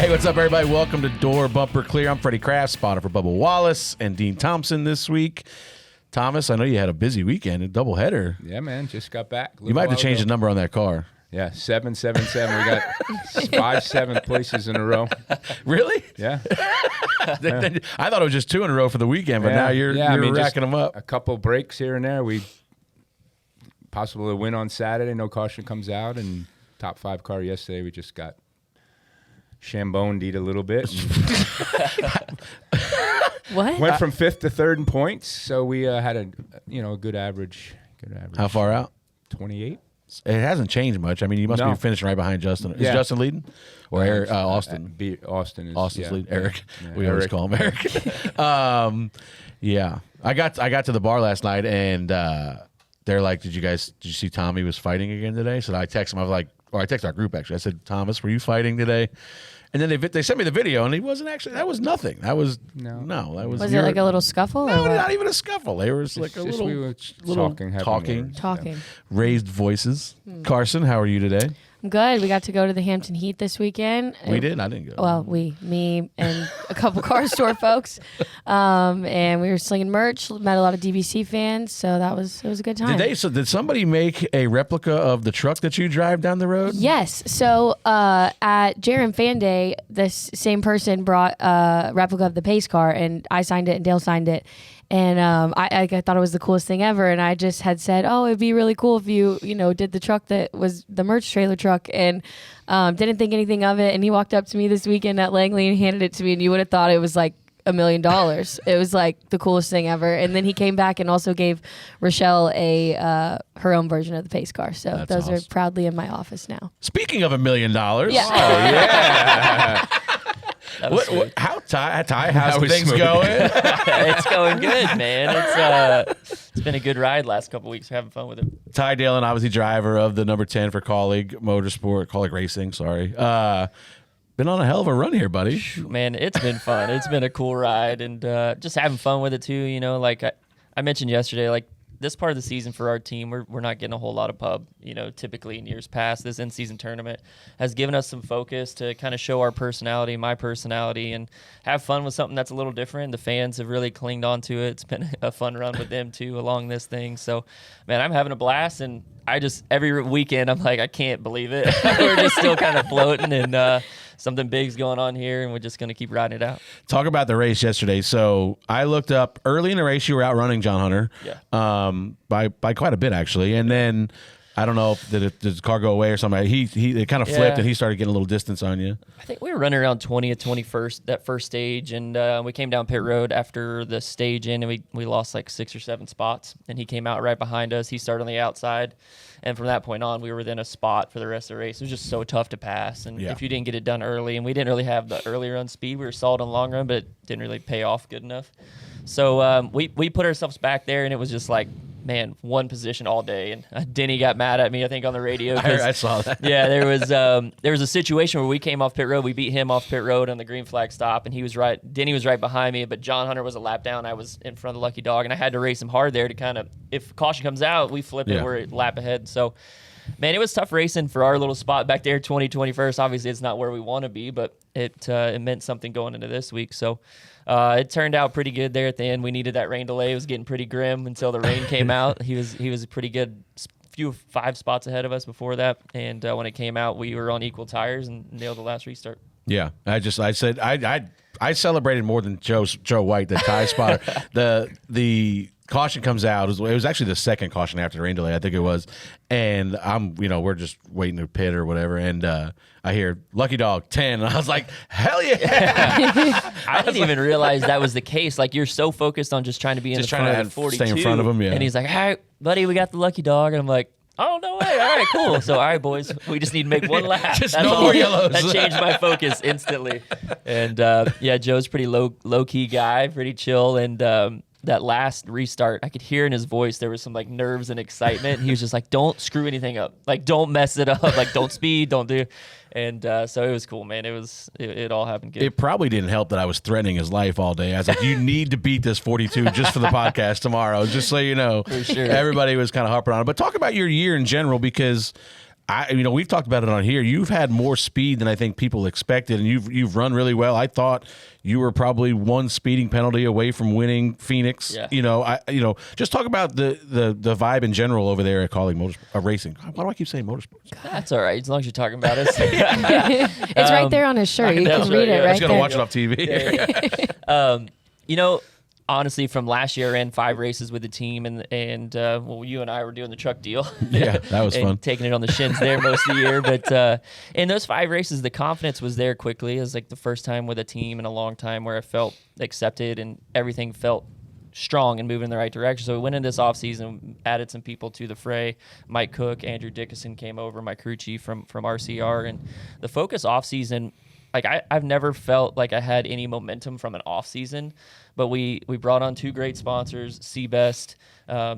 Hey, what's up, everybody? Welcome to Door Bumper Clear. I'm Freddie Kraft, spotter for Bubba Wallace and Dean Thompson this week. Thomas, I know you had a busy weekend, a doubleheader. Yeah, man, just got back. You might have to change the number on that car. Yeah, 777. We got 5 7th places in a row. Really? Yeah. I thought it was just 2 in a row for the weekend, but now you're racking them up. A couple breaks here and there. We possible to win on Saturday. No caution comes out, and top 5 car yesterday. We just got Chamboned a little bit. What? Went from 5th to 3rd in points, so we had a good average. How far out? 28. It hasn't changed much. I mean, you must be finishing right behind Justin. Is Justin leading? Or Eric, Austin? Austin's leading. Eric. Yeah, we always call him Eric. Yeah. I got to the bar last night, and they're like, did you see Tommy was fighting again today? So I texted him. I texted our group, actually. I said, Thomas, were you fighting today? And then they sent me the video, and he wasn't actually. That was nothing. That was no. That was. Was it like a little scuffle? No, or what? not even a scuffle. They were like a little, we were talking, raised voices. Karsyn, how are you today? I'm good. We got to go to the Hampton Heat this weekend. We did. I didn't go. Well, me, and a couple car store folks, and we were slinging merch. Met a lot of DBC fans, so it was a good time. Did somebody make a replica of the truck that you drive down the road? Yes. So at JRM Fan Day, this same person brought a replica of the pace car, and I signed it, and Dale signed it. And I thought it was the coolest thing ever. And I just had said, oh, it'd be really cool if you did the truck that was the merch trailer truck, and didn't think anything of it. And he walked up to me this weekend at Langley and handed it to me, and you would have thought it was like $1 million. It was like the coolest thing ever. And then he came back and also gave Rochelle her own version of the pace car. So That's those awesome. are proudly in my office now. Speaking of $1 million. Yeah. Oh, yeah. How's things going? It's going good, man. It's been a good ride last couple weeks. We're having fun with it. Ty Dillon, obviously driver of the number 10 for Colleague Racing. Sorry. Been on a hell of a run here, buddy. Man, it's been fun. It's been a cool ride, and just having fun with it too. Like I mentioned yesterday, like this part of the season for our team, we're not getting a whole lot of pub. Typically in years past, this in-season tournament has given us some focus to kind of show our personality, my personality, and have fun with something that's a little different. The fans have really clinged on to it. It's been a fun run with them too along this thing. So, man, I'm having a blast, and every weekend I'm like, I can't believe it. We're just still kind of floating, and something big's going on here, and we're just going to keep riding it out. Talk about the race yesterday. So I looked up early in the race, you were outrunning John Hunter. Yeah. By quite a bit, actually. And then I don't know, did the car go away or something? It kind of flipped, and he started getting a little distance on you. I think we were running around 20th, 21st, that first stage, and we came down pit road after the stage in, and we lost like 6 or 7 spots, and he came out right behind us. He started on the outside, and from that point on, we were within a spot for the rest of the race. It was just so tough to pass, and if you didn't get it done early, and we didn't really have the early run speed. We were solid on the long run, but it didn't really pay off good enough. So we put ourselves back there, and it was just like, man, one position all day. And Denny got mad at me, I think, on the radio. I saw that. Yeah, there was a situation where we came off pit road. We beat him off pit road on the green flag stop, and he was right. Denny was right behind me, but John Hunter was a lap down. I was in front of the Lucky Dog, and I had to race him hard there to kind of, if caution comes out, we flip it, we're a lap ahead. So, man, it was tough racing for our little spot back there, 21st. Obviously, it's not where we want to be, but it meant something going into this week. So it turned out pretty good there at the end. We needed that rain delay. It was getting pretty grim until the rain came out. He was pretty good, 5 spots ahead of us before that. And when it came out, we were on equal tires and nailed the last restart. Yeah, I celebrated more than Joe White, the tie spotter. The caution comes out. It was actually the second caution after the rain delay, I think it was. And we're just waiting to pit or whatever. And I hear Lucky Dog 10. And I was like, hell yeah. I didn't even realize that was the case. Like, you're so focused on just trying to be in the front of 42. Stay in front of him, yeah. And he's like, all right, buddy, we got the Lucky Dog. And I'm like, oh, no way. All right, cool. So, all right, boys, we just need to make one lap. Just no more yellows. That changed my focus instantly. And, Joe's a pretty low-key guy, pretty chill. And that last restart, I could hear in his voice there was some like nerves and excitement. He was just like, don't screw anything up. Like, don't mess it up. Like, don't speed, don't do. And so it was cool, man. It all happened good. It probably didn't help that I was threatening his life all day. I was like, you need to beat this 42 just for the podcast tomorrow, just so you know. For sure. Everybody was kind of harping on it. But talk about your year in general, because we've talked about it on here. You've had more speed than I think people expected, and you've run really well. I thought you were probably one speeding penalty away from winning Phoenix. Yeah. Just talk about the vibe in general over there at Collie Racing. Why do I keep saying motorsports? That's all right, as long as you're talking about us. It's right there on his shirt. You can read it I right was going to there. watch it off TV. Honestly, from last year, I ran 5 races with the team, and you and I were doing the truck deal. Yeah, that was and fun. Taking it on the shins there most of the year. But in those 5 races, the confidence was there quickly. It was like the first time with a team in a long time where I felt accepted and everything felt strong and moving in the right direction. So we went in this offseason, added some people to the fray. Mike Cook, Andrew Dickinson came over, my crew chief from RCR. And the focus offseason, like I've never felt like I had any momentum from an off season, but we brought on 2 great sponsors, Seabest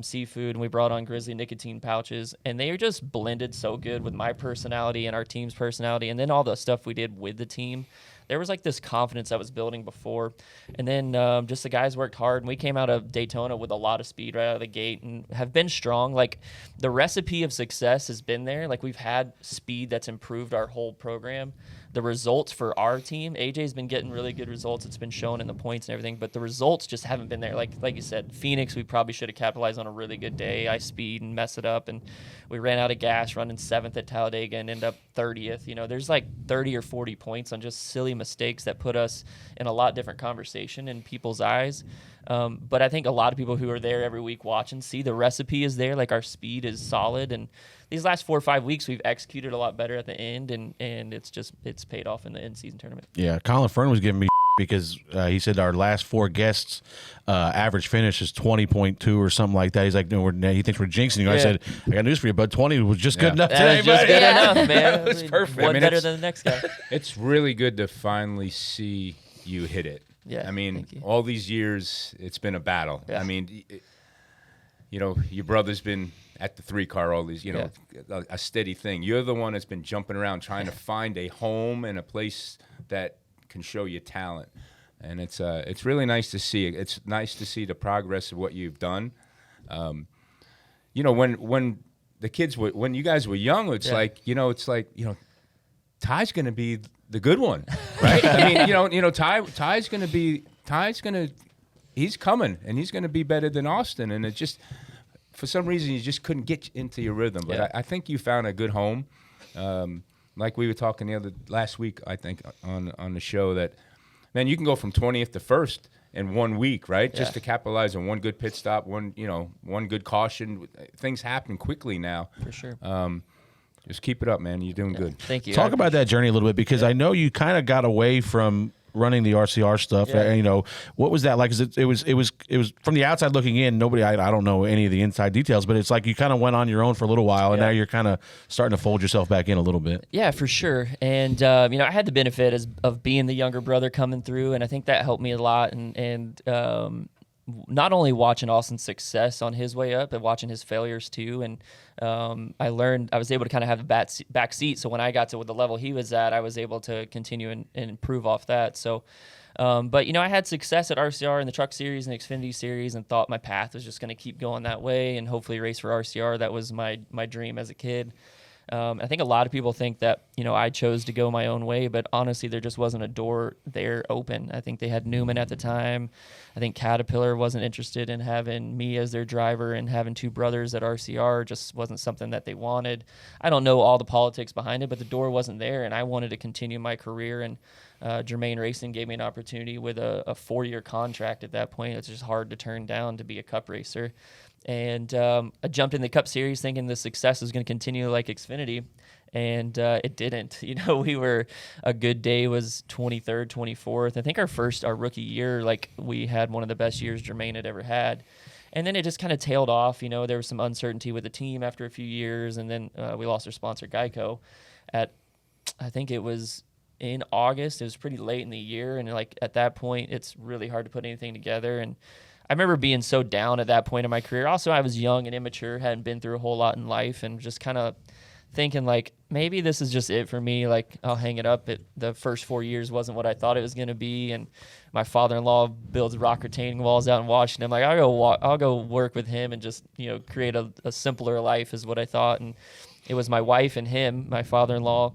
Seafood, and we brought on Grizzly Nicotine Pouches, and they are just blended so good with my personality and our team's personality, and then all the stuff we did with the team. There was like this confidence that was building before, and then just the guys worked hard, and we came out of Daytona with a lot of speed right out of the gate and have been strong. Like the recipe of success has been there. Like we've had speed that's improved our whole program. The results for our team, AJ's been getting really good results. It's been shown in the points and everything, but the results just haven't been there. Like you said, Phoenix, we probably should have capitalized on a really good day. I speed and mess it up, and we ran out of gas running 7th at Talladega and end up 30th. There's like 30 or 40 points on just silly mistakes that put us in a lot different conversation in people's eyes. But I think a lot of people who are there every week watching see the recipe is there. Like our speed is solid, and these last 4 or 5 weeks we've executed a lot better at the end, and it's paid off in the end season tournament. Yeah, Colin Fern was giving me because he said our last 4 guests average finish is 20.2 or something like that. He's like, no, he thinks we're jinxing you. I said, I got news for you, but 20 was just good enough today. That was just good enough, man. That was perfect. One better than the next guy. It's really good to finally see you hit it. Yeah, I mean, thank you. all these years, it's been a battle. Yeah. I mean, your brother's been at the 3-car all these, a steady thing. You're the one that's been jumping around trying to find a home and a place that can show you talent. And it's really nice to see. It's nice to see the progress of what you've done. When the kids when you guys were young, it's like Ty's going to be the good one, right? I mean, Ty's going to he's coming, and he's going to be better than Austin. And it just, for some reason, you just couldn't get into your rhythm. But I think you found a good home. Like we were talking last week, I think, on the show that, man, you can go from 20th to 1st in 1 week, right? Yeah. Just to capitalize on one good pit stop, one good caution. Things happen quickly now. For sure. Just keep it up, man. You're doing good. Thank you. Talk about that journey a little bit, because I know you kind of got away from running the RCR stuff. Yeah. What was that like? 'Cause it was from the outside looking in. Nobody, I don't know any of the inside details, but it's like you kind of went on your own for a little while, and now you're kind of starting to fold yourself back in a little bit. Yeah, for sure. And I had the benefit of being the younger brother coming through, and I think that helped me a lot. And not only watching Austin's success on his way up, but watching his failures too. And I was able to kind of have the back seat. So when I got to the level he was at, I was able to continue and improve off that. So, but I had success at RCR in the Truck Series and Xfinity Series, and thought my path was just going to keep going that way and hopefully race for RCR. That was my dream as a kid. I think a lot of people think that, I chose to go my own way, but honestly, there just wasn't a door there open. I think they had Newman at the time. I think Caterpillar wasn't interested in having me as their driver, and having 2 brothers at RCR just wasn't something that they wanted. I don't know all the politics behind it, but the door wasn't there, and I wanted to continue my career. And Germain Racing gave me an opportunity with a 4-year contract at that point. It's just hard to turn down to be a Cup racer. And I jumped in the Cup Series thinking the success was going to continue like Xfinity, and it didn't. A good day was 23rd, 24th. I think our rookie year, we had one of the best years Germain had ever had. And then it just kind of tailed off. There was some uncertainty with the team after a few years, and then we lost our sponsor, Geico, I think it was in August. It was pretty late in the year, and at that point, it's really hard to put anything together. And I remember being so down at that point in my career. Also, I was young and immature, hadn't been through a whole lot in life, and just kind of thinking maybe this is just it for me. I'll hang it up. The first 4 years wasn't what I thought it was going to be, and my father-in-law builds rock retaining walls out in Washington. I'll go work with him and just create a simpler life is what I thought. And it was my wife and him, my father-in-law.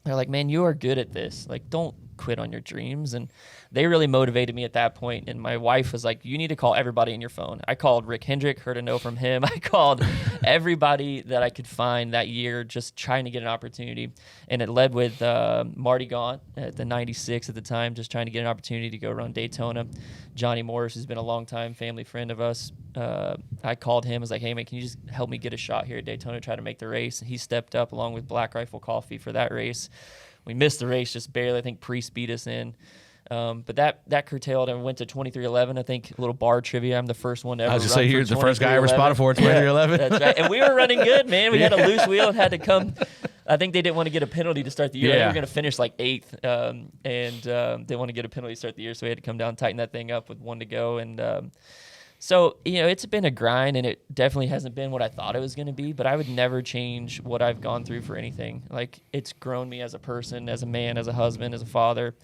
They're like, man, you are good at this. Like, don't quit on your dreams. And they really motivated me at that point. And my wife was like, you need to call everybody in your phone. I called Rick Hendrick, heard a no from him. I called everybody that I could find that year, just trying to get an opportunity. And it led with Marty Gaunt at the 96 at the time, just trying to get an opportunity to go run Daytona. Johnny Morris, who's been a longtime family friend of us, I called him. I was like, hey, man, can you just help me get a shot here at Daytona, try to make the race? And he stepped up along with Black Rifle Coffee for that race. We missed the race just barely. I think Priest beat us in. But that curtailed and went to 23:11. I think a little bar trivia. I'm the first one to ever. I was just run say, for here's the first guy ever 23:11. spotted for 23:11. That's right. And we were running good, man. We had a loose wheel and had to come. I think they didn't want to get a penalty to start the year. Yeah. We were going to finish like 8th, and they want to get a penalty to start the year, so we had to come down, tighten that thing up with 1 to go, and. So, it's been a grind, and it definitely hasn't been what I thought it was going to be, but I would never change what I've gone through for anything. Like, it's grown me as a person, as a man, as a husband, as a father,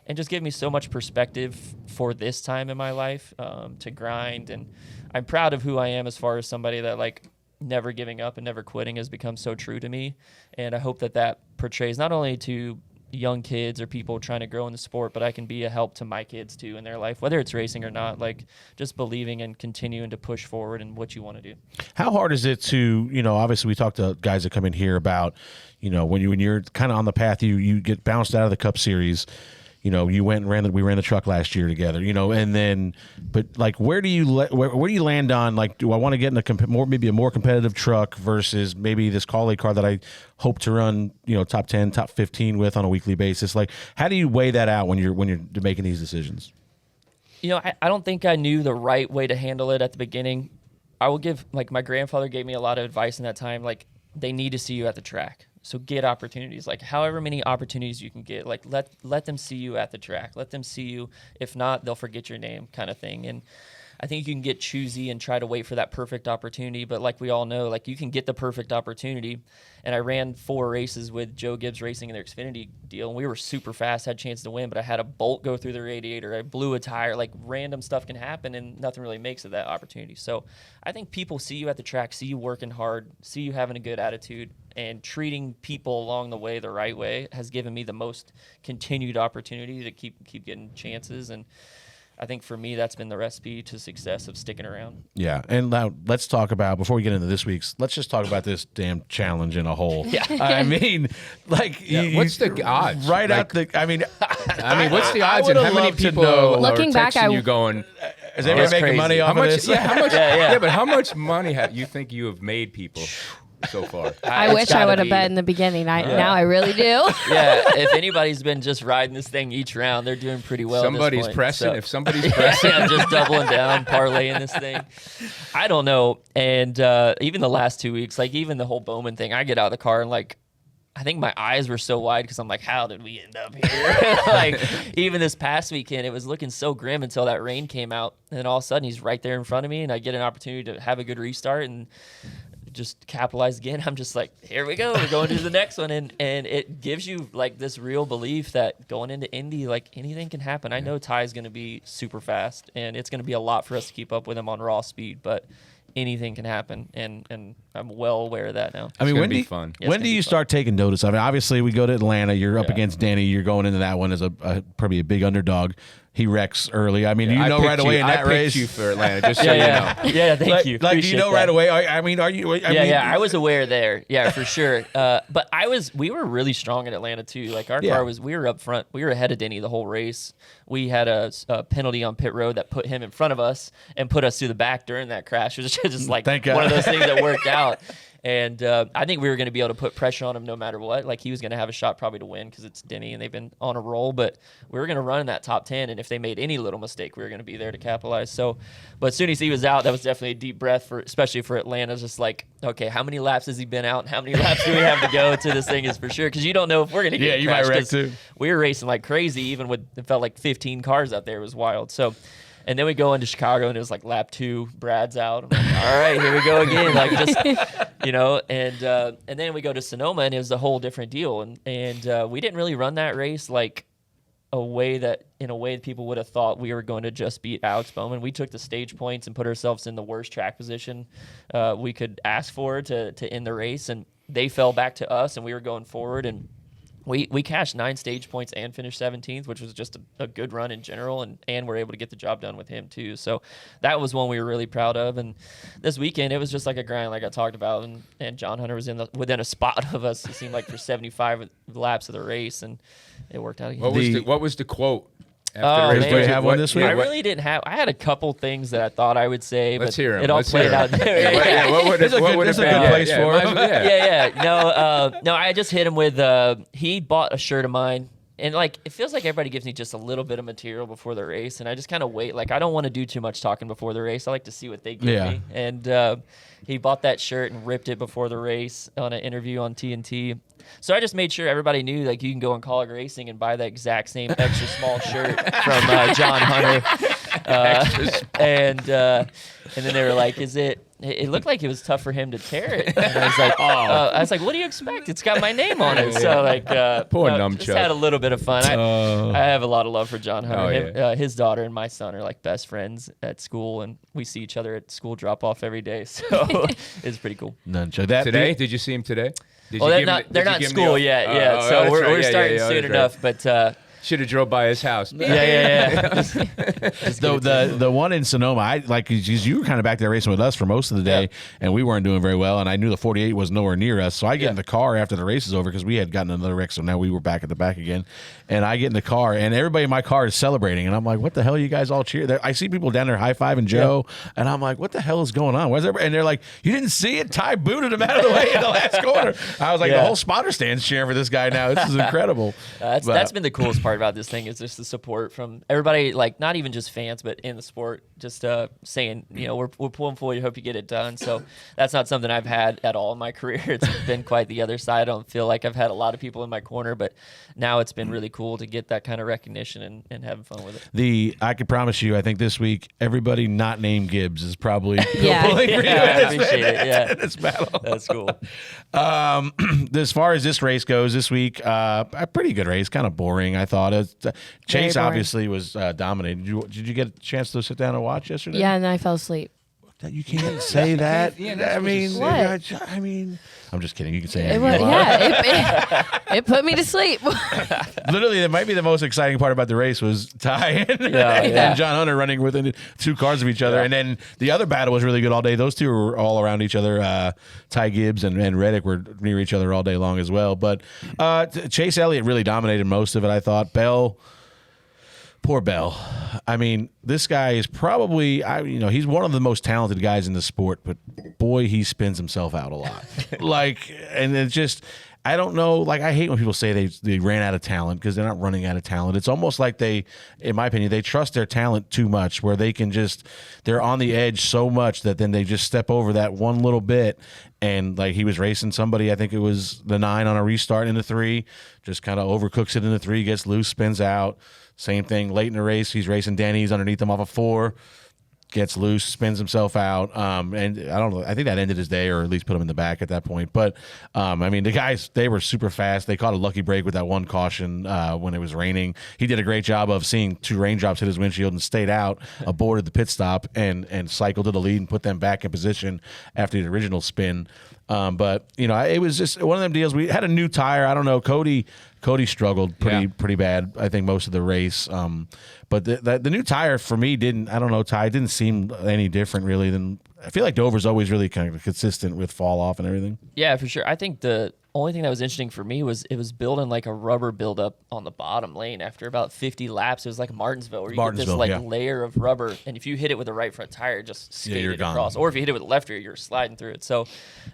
and just given me so much perspective for this time in my life to grind. And I'm proud of who I am as far as somebody that, like, never giving up and never quitting has become so true to me. And I hope that portrays not only to young kids or people trying to grow in the sport, but I can be a help to my kids too in their life, whether it's racing or not, like just believing and continuing to push forward in what you want to do. How hard is it to, obviously we talk to guys that come in here about, when you're kind of on the path, you get bounced out of the Cup Series, you went and we ran the truck last year together, and then, but like, where do you land on, like, do I want to get in maybe a more competitive truck versus maybe this Call-A car that I hope to run, top 10, top 15 with on a weekly basis? Like, how do you weigh that out when you're making these decisions? I don't think I knew the right way to handle it at the beginning. I will give, like, my grandfather gave me a lot of advice in that time, like, they need to see you at the track. So get opportunities, like however many opportunities you can get, like let them see you at the track. Let them see you. If not, they'll forget your name, kind of thing. And I think you can get choosy and try to wait for that perfect opportunity. But like we all know, like you can get the perfect opportunity. And I ran 4 races with Joe Gibbs Racing in their Xfinity deal, and we were super fast, had a chance to win, but I had a bolt go through the radiator. I blew a tire. Like random stuff can happen, and nothing really makes it that opportunity. So I think people see you at the track, see you working hard, see you having a good attitude, and treating people along the way the right way has given me the most continued opportunity to keep getting chances. And I think for me, that's been the recipe to success of sticking around. Yeah, and now let's talk about, before we get into this week's, let's just talk about this damn challenge in a whole. Yeah. I mean, like, what's the odds? Right, like, out the, I mean, what's the odds, and how many people are Looking back, texting you going, is anybody making crazy. money off how much? of this? Yeah, how much? Yeah. But how much money have you think you have made people so far? I wish I would have bet in the beginning. Now I really do. Yeah, if anybody's been just riding this thing each round, they're doing pretty well. Somebody's at this point. pressing. So, If somebody's pressing, I'm just doubling down, parlaying this thing. I don't know. And even the last 2 weeks, like even the whole Bowman thing, I get out of the car and like, I think my eyes were so wide because I'm like, how did we end up here? Like, even this past weekend, it was looking so grim until that rain came out. And then all of a sudden, he's right there in front of me, and I get an opportunity to have a good restart and just capitalize again. I'm just like, here we go. We're going to the next one. And it gives you, like, this real belief that going into Indy, like, anything can happen. I know Ty's going to be super fast, and it's going to be a lot for us to keep up with him on raw speed, but anything can happen, and I'm well aware of that now. I mean, gonna when be do you, fun. Yeah, when do you start taking notice? I mean, obviously we go to Atlanta. You're up Yeah. against Denny. You're going into that one as a probably a big underdog. He wrecks early. I mean, I you know picked right away you, in that I picked race. you for Atlanta, just so you know. Yeah, thank like, you. Like, do you Appreciate know that. right away? I mean, are you? I mean, I was aware there. Yeah, for sure. But we were really strong in Atlanta too. Like our car we were up front. We were ahead of Denny the whole race. We had a penalty on pit road that put him in front of us and put us through the back during that crash. It was just like Thank one God. of those things that worked out. And I think we were going to be able to put pressure on him no matter what. Like he was going to have a shot probably to win because it's Denny and they've been on a roll. But we were going to run in that top 10. And if they made any little mistake, we were going to be there to capitalize. So, but as soon as he was out, that was definitely a deep breath especially for Atlanta. Just like, okay, how many laps has he been out? And how many laps do we have to go to this thing is for sure? Because you don't know if we're going to get you might crashed, wreck 'cause too. We were racing like crazy, even with it felt like 15 cars out there. It was wild. So. And then we go into Chicago, and it was like lap 2, Brad's out. I'm like, all right, here we go again. Like just, and then we go to Sonoma, and it was a whole different deal. And we didn't really run that race like in a way people would have thought we were going to just beat Alex Bowman. We took the stage points and put ourselves in the worst track position we could ask for to end the race. And they fell back to us, and we were going forward, and we cashed 9 stage points and finished 17th, which was just a good run in general, and we're able to get the job done with him too. So that was one we were really proud of. And this weekend, it was just like a grind, like I talked about, and John Hunter was within a spot of us, it seemed like, for 75 laps of the race, and it worked out. What was the quote? Oh, Do you have one this week? I really didn't have. I had a couple things that I thought I would say, Let's but hear 'em. it all Let's played hear 'em. out there. What would This is a good place for him. No, I just hit him with. He bought a shirt of mine, and like it feels like everybody gives me just a little bit of material before the race, and I just kind of wait. Like I don't want to do too much talking before the race. I like to see what they give me, and he bought that shirt and ripped it before the race on an interview on TNT. So I just made sure everybody knew, like, you can go on College Racing and buy the exact same extra small shirt from John Hunter. And then they were like, it looked like it was tough for him to tear it. And I was like, what do you expect? It's got my name on it. So like, Poor just had a little bit of fun. I have a lot of love for John Hunter. Oh, yeah. His daughter and my son are like best friends at school, and we see each other at school drop off every day. So it's pretty cool. Today? Did you see him today? They're not in school yet. Yeah, so we're starting soon enough. But should have drove by his house. Yeah. The one in Sonoma, you were kind of back there racing with us for most of the day, and we weren't doing very well. And I knew the 48 was nowhere near us, so I get in the car after the race is over because we had gotten another wreck. So now we were back at the back again, and I get in the car, and everybody in my car is celebrating, and I'm like, "What the hell are you guys all cheering?" I see people down there high-fiving Joe, and I'm like, "What the hell is going on?" And they're like, "You didn't see it? Ty booted him out of the way in the last corner." I was like, "The whole spotter stand's cheering for this guy now. This is incredible." That's been the coolest part about this thing is just the support from everybody, like not even just fans, but in the sport, just saying, we're pulling for you, hope you get it done. So that's not something I've had at all in my career. It's been quite the other side. I don't feel like I've had a lot of people in my corner, but now it's been really cool to get that kind of recognition and having fun with it. I can promise you, I think this week, everybody not named Gibbs is probably pulling for you I appreciate it. Yeah. in this battle. That's cool. As far as this race goes this week, a pretty good race, kind of boring, I thought. Chase obviously was dominating. Did you get a chance to sit down and watch yesterday? Yeah, and then I fell asleep. You can't say that. I mean, I'm just kidding. You can say anything. It put me to sleep. Literally, that might be the most exciting part about the race was Ty and John Hunter running within 2 cars of each other. And then the other battle was really good all day. Those two were all around each other. Ty Gibbs and Reddick were near each other all day long as well. But Chase Elliott really dominated most of it, I thought. Poor Bell. I mean, this guy is probably, he's one of the most talented guys in the sport, but boy, he spins himself out a lot. And it's just, I don't know. I hate when people say they ran out of talent because they're not running out of talent. It's almost like in my opinion, they trust their talent too much where they're on the edge so much that then they just step over that one little bit. And he was racing somebody, I think it was the 9 on a restart in the 3, just kind of overcooks it in the 3, gets loose, spins out. Same thing late in the race. He's racing Denny. He's underneath him off a 4, gets loose, spins himself out. And I don't know. I think that ended his day, or at least put him in the back at that point. But the guys, they were super fast. They caught a lucky break with that one caution when it was raining. He did a great job of seeing 2 raindrops hit his windshield and stayed out, aborted the pit stop, and cycled to the lead and put them back in position after the original spin. But it was just one of them deals. We had a new tire. I don't know. Cody struggled pretty bad, I think, most of the race. But the new tire for me didn't seem any different really than, I feel like Dover's always really kind of consistent with fall off and everything. Yeah, for sure. I think the only thing that was interesting for me was it was building like a rubber buildup on the bottom lane after about 50 laps. It was like Martinsville where you get this layer of rubber, and if you hit it with the right front tire, just skated across. Or if you hit it with the left rear, you're sliding through it. So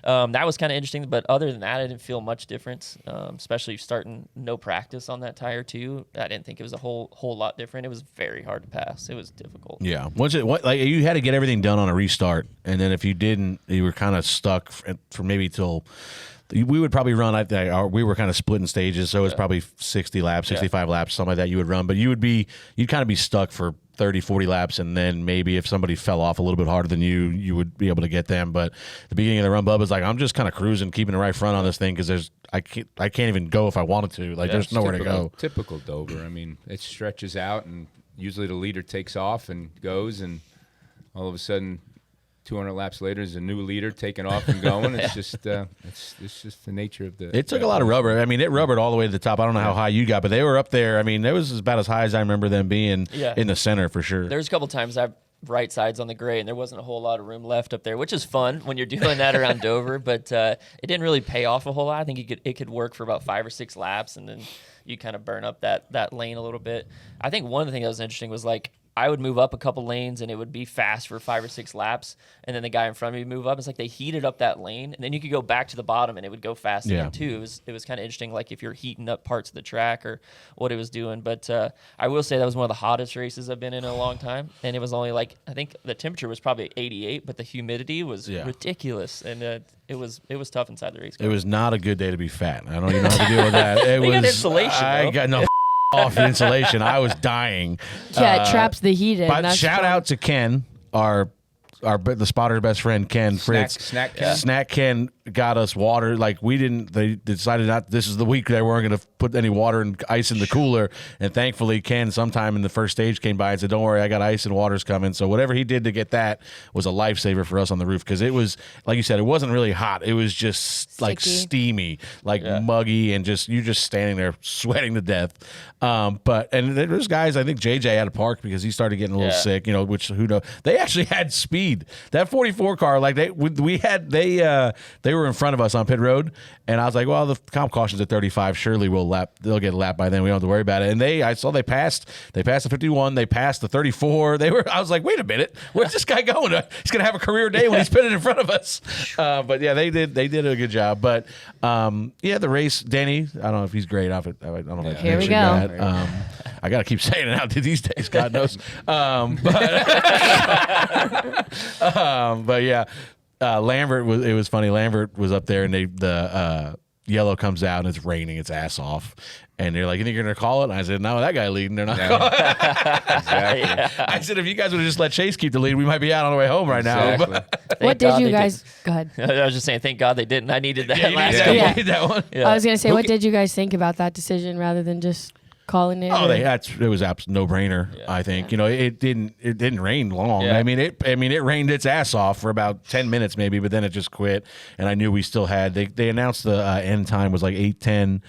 that was kind of interesting. But other than that, I didn't feel much difference, especially starting no practice on that tire too. I didn't think it was a whole lot different. It was very hard to pass. It was difficult. Yeah. You had to get everything done on a restart, and then if you didn't, you were kind of stuck for maybe till. We would probably run, we were kind of split in stages, so it was probably 60 laps, 65 laps, something like that you would run. But you'd kind of be stuck for 30, 40 laps, and then maybe if somebody fell off a little bit harder than you would be able to get them. But the beginning of the run, Bubba's like, I'm just kind of cruising, keeping the right front on this thing because I can't even go if I wanted to. There's nowhere to go. Typical Dover. I mean, it stretches out, and usually the leader takes off and goes, and all of a sudden 200 laps later, there's a new leader taking off and going. It's just it's just the nature of the. It took a lot of rubber. I mean, it rubbered all the way to the top. I don't know how high you got, but they were up there. I mean, it was about as high as I remember them being in the center for sure. There's a couple times I've right sides on the gray, and there wasn't a whole lot of room left up there, which is fun when you're doing that around Dover. But it didn't really pay off a whole lot. I think it could work for about 5 or 6 laps, and then you kind of burn up that lane a little bit. I think one of the things that was interesting was like I would move up a couple lanes and it would be fast for 5 or 6 laps, and then the guy in front of me would move up. It's like they heated up that lane, and then you could go back to the bottom and it would go fast again too. It was kind of interesting, like if you're heating up parts of the track or what it was doing. But I will say that was one of the hottest races I've been in a long time, and it was only like I think the temperature was probably 88, but the humidity was ridiculous, and it was tough inside the race car. It was not a good day to be fat. I don't even know how to deal with that. It was got insulation. I got no off the insulation. I was dying. Yeah, it traps the heat in. But That's shout fun. out to Ken, the spotter's best friend, Ken Fritz. Snack Ken got us water. Like they decided not. This is the week they weren't going to put any water and ice in the cooler. And thankfully, Ken sometime in the first stage came by and said, "Don't worry, I got ice and water's coming." So whatever he did to get that was a lifesaver for us on the roof, because it was, like you said, it wasn't really hot. It was just like steamy, like muggy, and you're just standing there sweating to death. But there's guys. I think JJ had to park because he started getting a little sick. Which who knows? They actually had speed. That 44 car, like they were in front of us on pit road, and I was like, well, the comp caution's at 35. Surely they'll get a lap by then. We don't have to worry about it. And I saw they passed the 51. They passed the 34. I was like, wait a minute, where's this guy going? He's gonna have a career day when he's pitted in front of us. But yeah, they did a good job. But the race, Denny, I don't know if he's great. I don't know. If Here we go. I got to keep saying it out these days. God knows. But yeah, Lambert it was funny. Lambert was up there, and the yellow comes out, and it's raining its ass off. And they're like, "You think you're gonna call it?" And I said, "No, that guy leading. They're not calling it." Exactly. I said, "If you guys would have just let Chase keep the lead, we might be out on the way home right now." What did you guys? Go ahead. I was just saying, thank God they didn't. I needed that last couple. Yeah. That one. I was gonna say, what did you guys think about that decision rather than just calling it? Oh, it was no brainer. I think it didn't rain long. Yeah. I mean it rained its ass off for about 10 minutes maybe, but then it just quit. And I knew we still had. They announced the end time was like 8:10,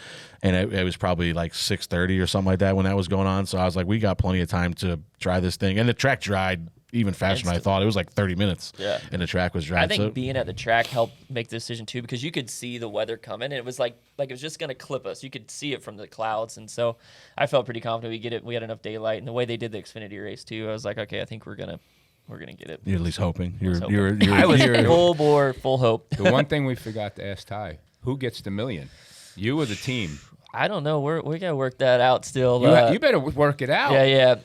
and it was probably like 6:30 or something like that when that was going on. So I was like, we got plenty of time to dry this thing, and the track dried even faster than I thought. It was like 30 minutes. Yeah. And the track was dry. I think being at the track helped make the decision too, because you could see the weather coming, and it was like it was just going to clip us. You could see it from the clouds, and so I felt pretty confident we get it. We had enough daylight, and the way they did the Xfinity race too, I was like, okay, I think we're gonna get it. You're at least hoping. I was full bore, full hope. The one thing we forgot to ask Ty: who gets the million? You or the team? I don't know. We gotta work that out still. You better work it out. Yeah.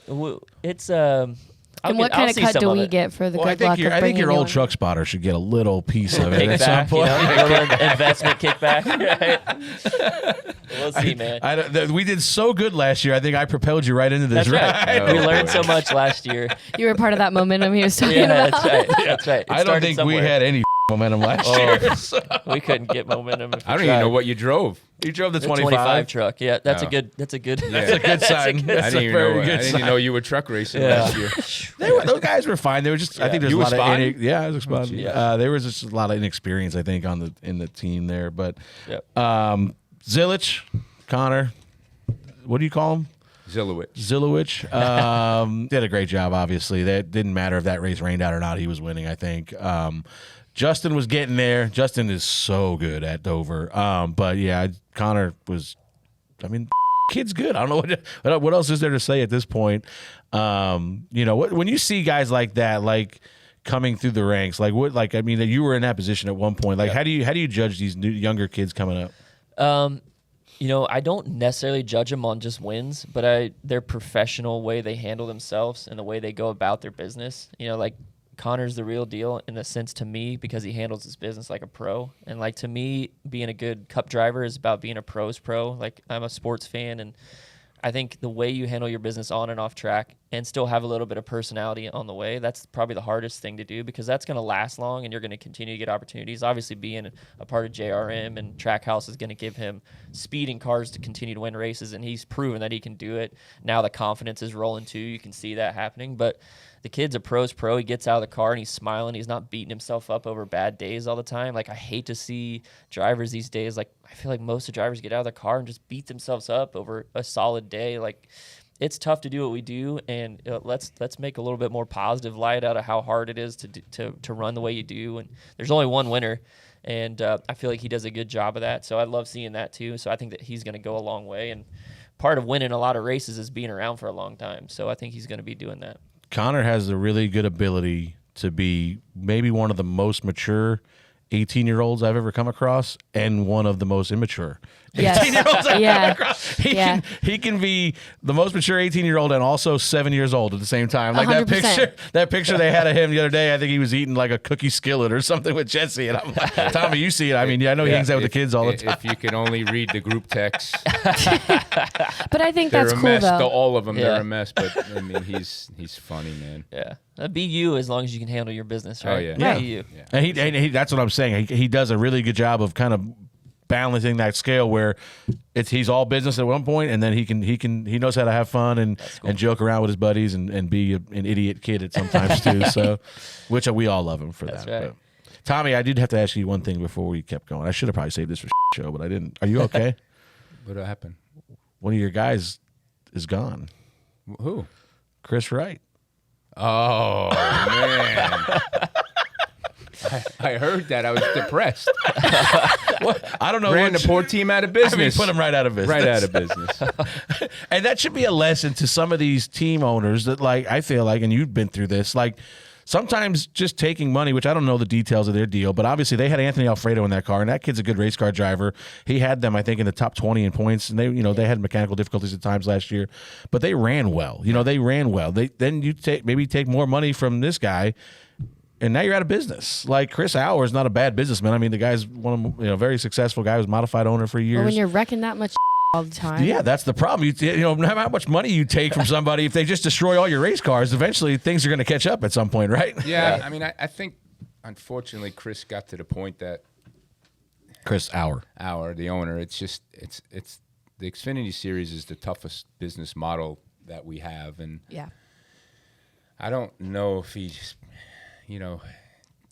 It's And what kind of cut do we get for the good luck of bringing I think your old on? truck spotter should get a little piece of it at some kickback, point. a little investment kickback. Right? We'll see, man. We did so good last year. I think I propelled you right into this That's right. ride. We learned so much last year. You were part of that momentum he was talking Yeah, about. that's right. It I don't started think somewhere. we had any momentum last year. So. We couldn't get momentum. If we I don't even know what you drove. You drove the The 25 truck. Yeah, that's Oh. a good. That's a good sign. I That's a very good I didn't even sign. know you were truck racing last year. Those guys were fine. They were just. I think there's You a was lot fine? of. I was fine. Yeah. There was just a lot of inexperience, I think, in the team there. But Yep. Zilic, Connor, what do you call him? Zilowich. Did a great job. Obviously, that didn't matter if that race rained out or not. He was winning, I think. Justin was getting there. Justin is so good at Dover. But yeah, Connor was. I mean, kid's good. I don't know what else is there to say at this point. When you see guys like that, like coming through the ranks, you were in that position at one point. Like, how do you judge these younger kids coming up? I don't necessarily judge them on just wins, but their professional way they handle themselves and the way they go about their business. Like Connor's the real deal in the sense to me because he handles his business like a pro. And like to me, being a good cup driver is about being a pro's pro. Like I'm a sports fan, and I think the way you handle your business on and off track and still have a little bit of personality on the way. That's probably the hardest thing to do, because that's going to last long and you're going to continue to get opportunities. Obviously, being a part of JRM and Trackhouse is going to give him speed in cars to continue to win races, and he's proven that he can do it. Now the confidence is rolling too. You can see that happening. But the kid's a pro's pro. He gets out of the car and he's smiling. He's not beating himself up over bad days all the time. Like, I hate to see drivers these days. Like, I feel like most of the drivers get out of their car and just beat themselves up over a solid day. Like, it's tough to do what we do, and let's make a little bit more positive light out of how hard it is to run the way you do. And there's only one winner, and I feel like he does a good job of that. So I love seeing that too. So I think that he's going to go a long way, and part of winning a lot of races is being around for a long time. So I think he's going to be doing that. Connor has a really good ability to be maybe one of the most mature 18-year-olds I've ever come across, and one of the most immature 18-year-olds I've come across. He can be the most mature 18-year-old and also 7 years old at the same time. Like 100%. that picture they had of him the other day, I think he was eating like a cookie skillet or something with Jesse. And I'm like, Tommy, you see it. I mean, I know he hangs out with the kids all the time. If you can only read the group text. But I think They're that's a cool, mess. though. All of them, Yeah. they're a mess. But, I mean, he's funny, man. Yeah. Be you as long as you can handle your business, right? Oh, yeah. Be you. Yeah. And he that's what I'm saying. He does a really good job of kind of balancing that scale where he's all business at one point, and then he knows how to have fun and joke around with his buddies and be an idiot kid at sometimes too. So, which we all love him for That's that. right. But, Tommy, I did have to ask you one thing before we kept going. I should have probably saved this for show, but I didn't. Are you okay? What happened? One of your guys is gone. Who? Chris Wright. Oh, man. I heard that. I was depressed. I don't know. Ran the poor team out of business. I mean, put him right out of business. Right out of business. And that should be a lesson to some of these team owners that, like, I feel like, and you've been through this, like, sometimes just taking money, which I don't know the details of their deal, but obviously they had Anthony Alfredo in that car, and that kid's a good race car driver. He had them, I think, in the top 20 in points, and they had mechanical difficulties at times last year, but they ran well. They ran well. Then you take more money from this guy, and now you're out of business. Like, Chris Auer is not a bad businessman. I mean, the guy's one of very successful guy, was modified owner for years. But when you're wrecking that much all the time. Yeah, that's the problem. No matter how much money you take from somebody, if they just destroy all your race cars, eventually things are going to catch up at some point, right? Yeah, I mean, I think, unfortunately, Chris got to the point that Chris Auer, the owner, it's the Xfinity Series is the toughest business model that we have, and Yeah. I don't know if he just,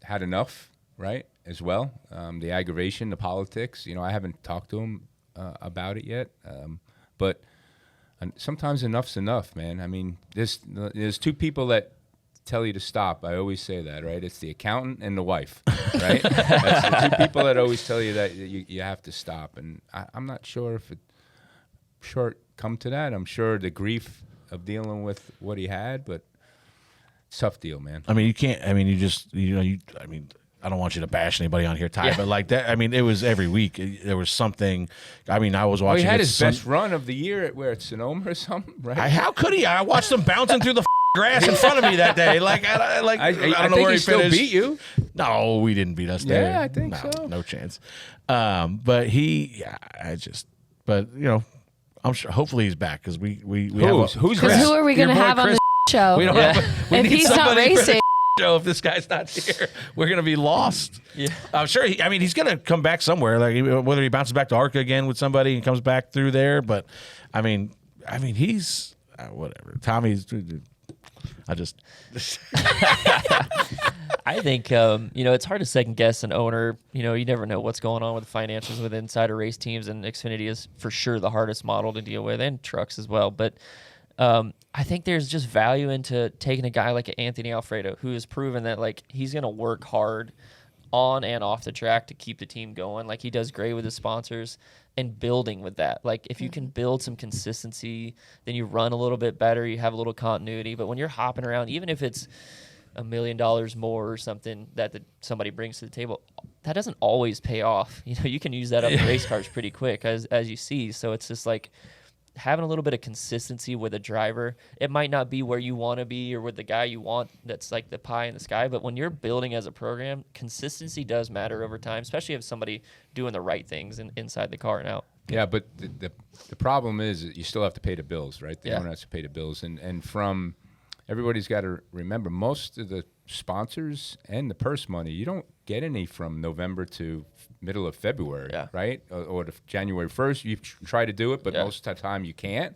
had enough, right, as well. The aggravation, the politics, I haven't talked to him about it yet, but sometimes enough's enough, man. I mean, there's two people that tell you to stop. I always say that, right? It's the accountant and the wife, right? That's the two people that always tell you that you have to stop, and I'm not sure if it come to that. I'm sure the grief of dealing with what he had, but it's a tough deal, man. I mean, you can't. I mean, I mean, I don't want you to bash anybody on here, Ty, but like that. I mean, it was every week. There was something. I mean, I was watching. He had his best run of the year at Sonoma or something, right? How could he? I watched him bouncing through the grass in front of me that day. Like, I don't know think where he still finished. beat you. No, we didn't beat us there. Yeah, I think so. No chance. But I'm sure. Hopefully he's back because we have who's Because who are we going to have on the show? We don't have. We if need he's not somebody for the racing? show. If this guy's not here, we're gonna be lost. Yeah. I'm sure. He's gonna come back somewhere. Like, whether he bounces back to ARCA again with somebody and comes back through there. But I mean, he's whatever. Tommy's. I think it's hard to second guess an owner. You never know what's going on with financials with insider race teams, and Xfinity is for sure the hardest model to deal with, and trucks as well. But I think there's just value into taking a guy like Anthony Alfredo, who has proven that like he's going to work hard on and off the track to keep the team going. Like, he does great with his sponsors, and building with that. Like, if you can build some consistency, then you run a little bit better, you have a little continuity. But when you're hopping around, even if it's $1 million more or something that somebody brings to the table, that doesn't always pay off. You can use that up in race cars pretty quick, as you see. So it's just like having a little bit of consistency with a driver. It might not be where you want to be or with the guy you want that's like the pie in the sky, but when you're building as a program, consistency does matter over time, especially if somebody doing the right things inside the car and out. Yeah, but the problem is that you still have to pay the bills, right? The owner has to pay the bills, and from everybody's got to remember, most of the sponsors and the purse money, you don't get any from November to middle of February, right? Or to January 1st. You try to do it, but most of the time you can't,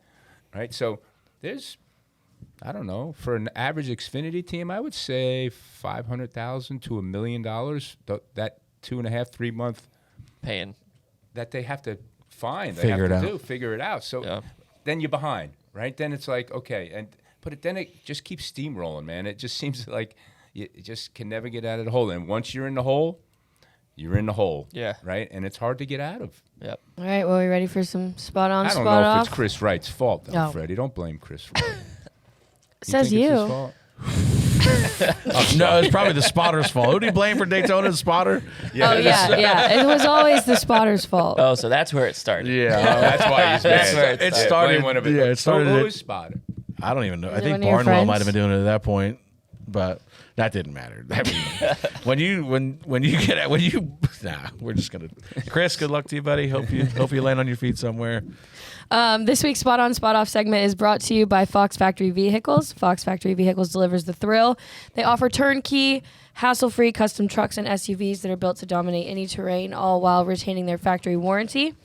right? So there's, I don't know, for an average Xfinity team, I would say $500,000 to $1 million. That 2.5, 3 month paying that they have to find, Figure it out. So then you're behind, right? Then it's like, okay, then it just keeps steamrolling, man. It just seems like you just can never get out of the hole. And once you're in the hole, you're in the hole. Yeah. Right? And it's hard to get out of. Yep. All right, well, we ready for some spot on, I don't spot know off? if it's Chris Wright's fault, though, No. Freddie. Don't blame Chris Wright. Says think it's his you. fault? No, it's probably the spotter's fault. Who do you blame for Daytona's spotter? Oh, yeah. It was always the spotter's fault. Oh, so that's where it started. Yeah. That's why he's That's mad. where It started. Blame one of Yeah, it started. Who at- was spotted? I don't even know. I it think one of your Barnwell might friends? have been doing it at that point, but that didn't matter. I mean, we're just gonna. Chris, good luck to you, buddy. Hope you land on your feet somewhere. This week's Spot On, Spot Off segment is brought to you by Fox Factory Vehicles. Fox Factory Vehicles delivers the thrill. They offer turnkey, hassle-free custom trucks and SUVs that are built to dominate any terrain, all while retaining their factory warranty.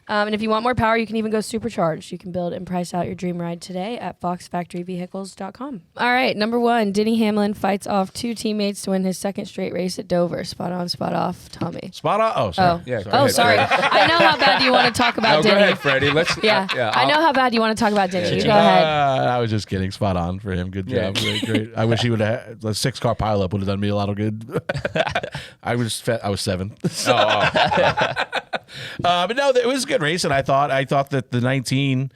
And if you want more power, you can even go supercharged. You can build and price out your dream ride today at foxfactoryvehicles.com. All right, number 1, Denny Hamlin fights off 2 teammates to win his second straight race at Dover. Spot on, spot off, Tommy. Spot on. Oh, sorry. Yeah, go Oh, ahead, sorry. Freddie. I know how bad you want to talk about No, go Denny. ahead, Freddie. Let's. Yeah, I know how bad you want to talk about Denny. You go ahead. I was just kidding. Spot on for him. Good job. Yeah. Great. I wish he would have. The 6-car pileup would have done me a lot of good. I was 7. But no, it was a good race, and I thought that the 19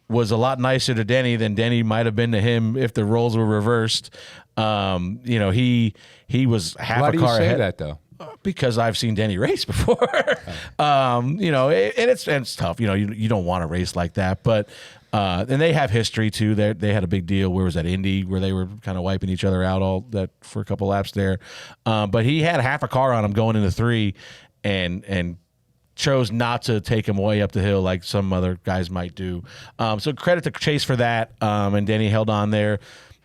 was a lot nicer to Denny than Denny might have been to him if the roles were reversed. He was half Why a do you car say ahead. that though? Because I've seen Denny race before. And it's tough. You don't want to race like that, but and they have history too. They had a big deal. Where was that, Indy, where they were kind of wiping each other out all that for a couple laps there. But he had half a car on him going into 3, and chose not to take him way up the hill like some other guys might do. So credit to Chase for that. And Denny held on there.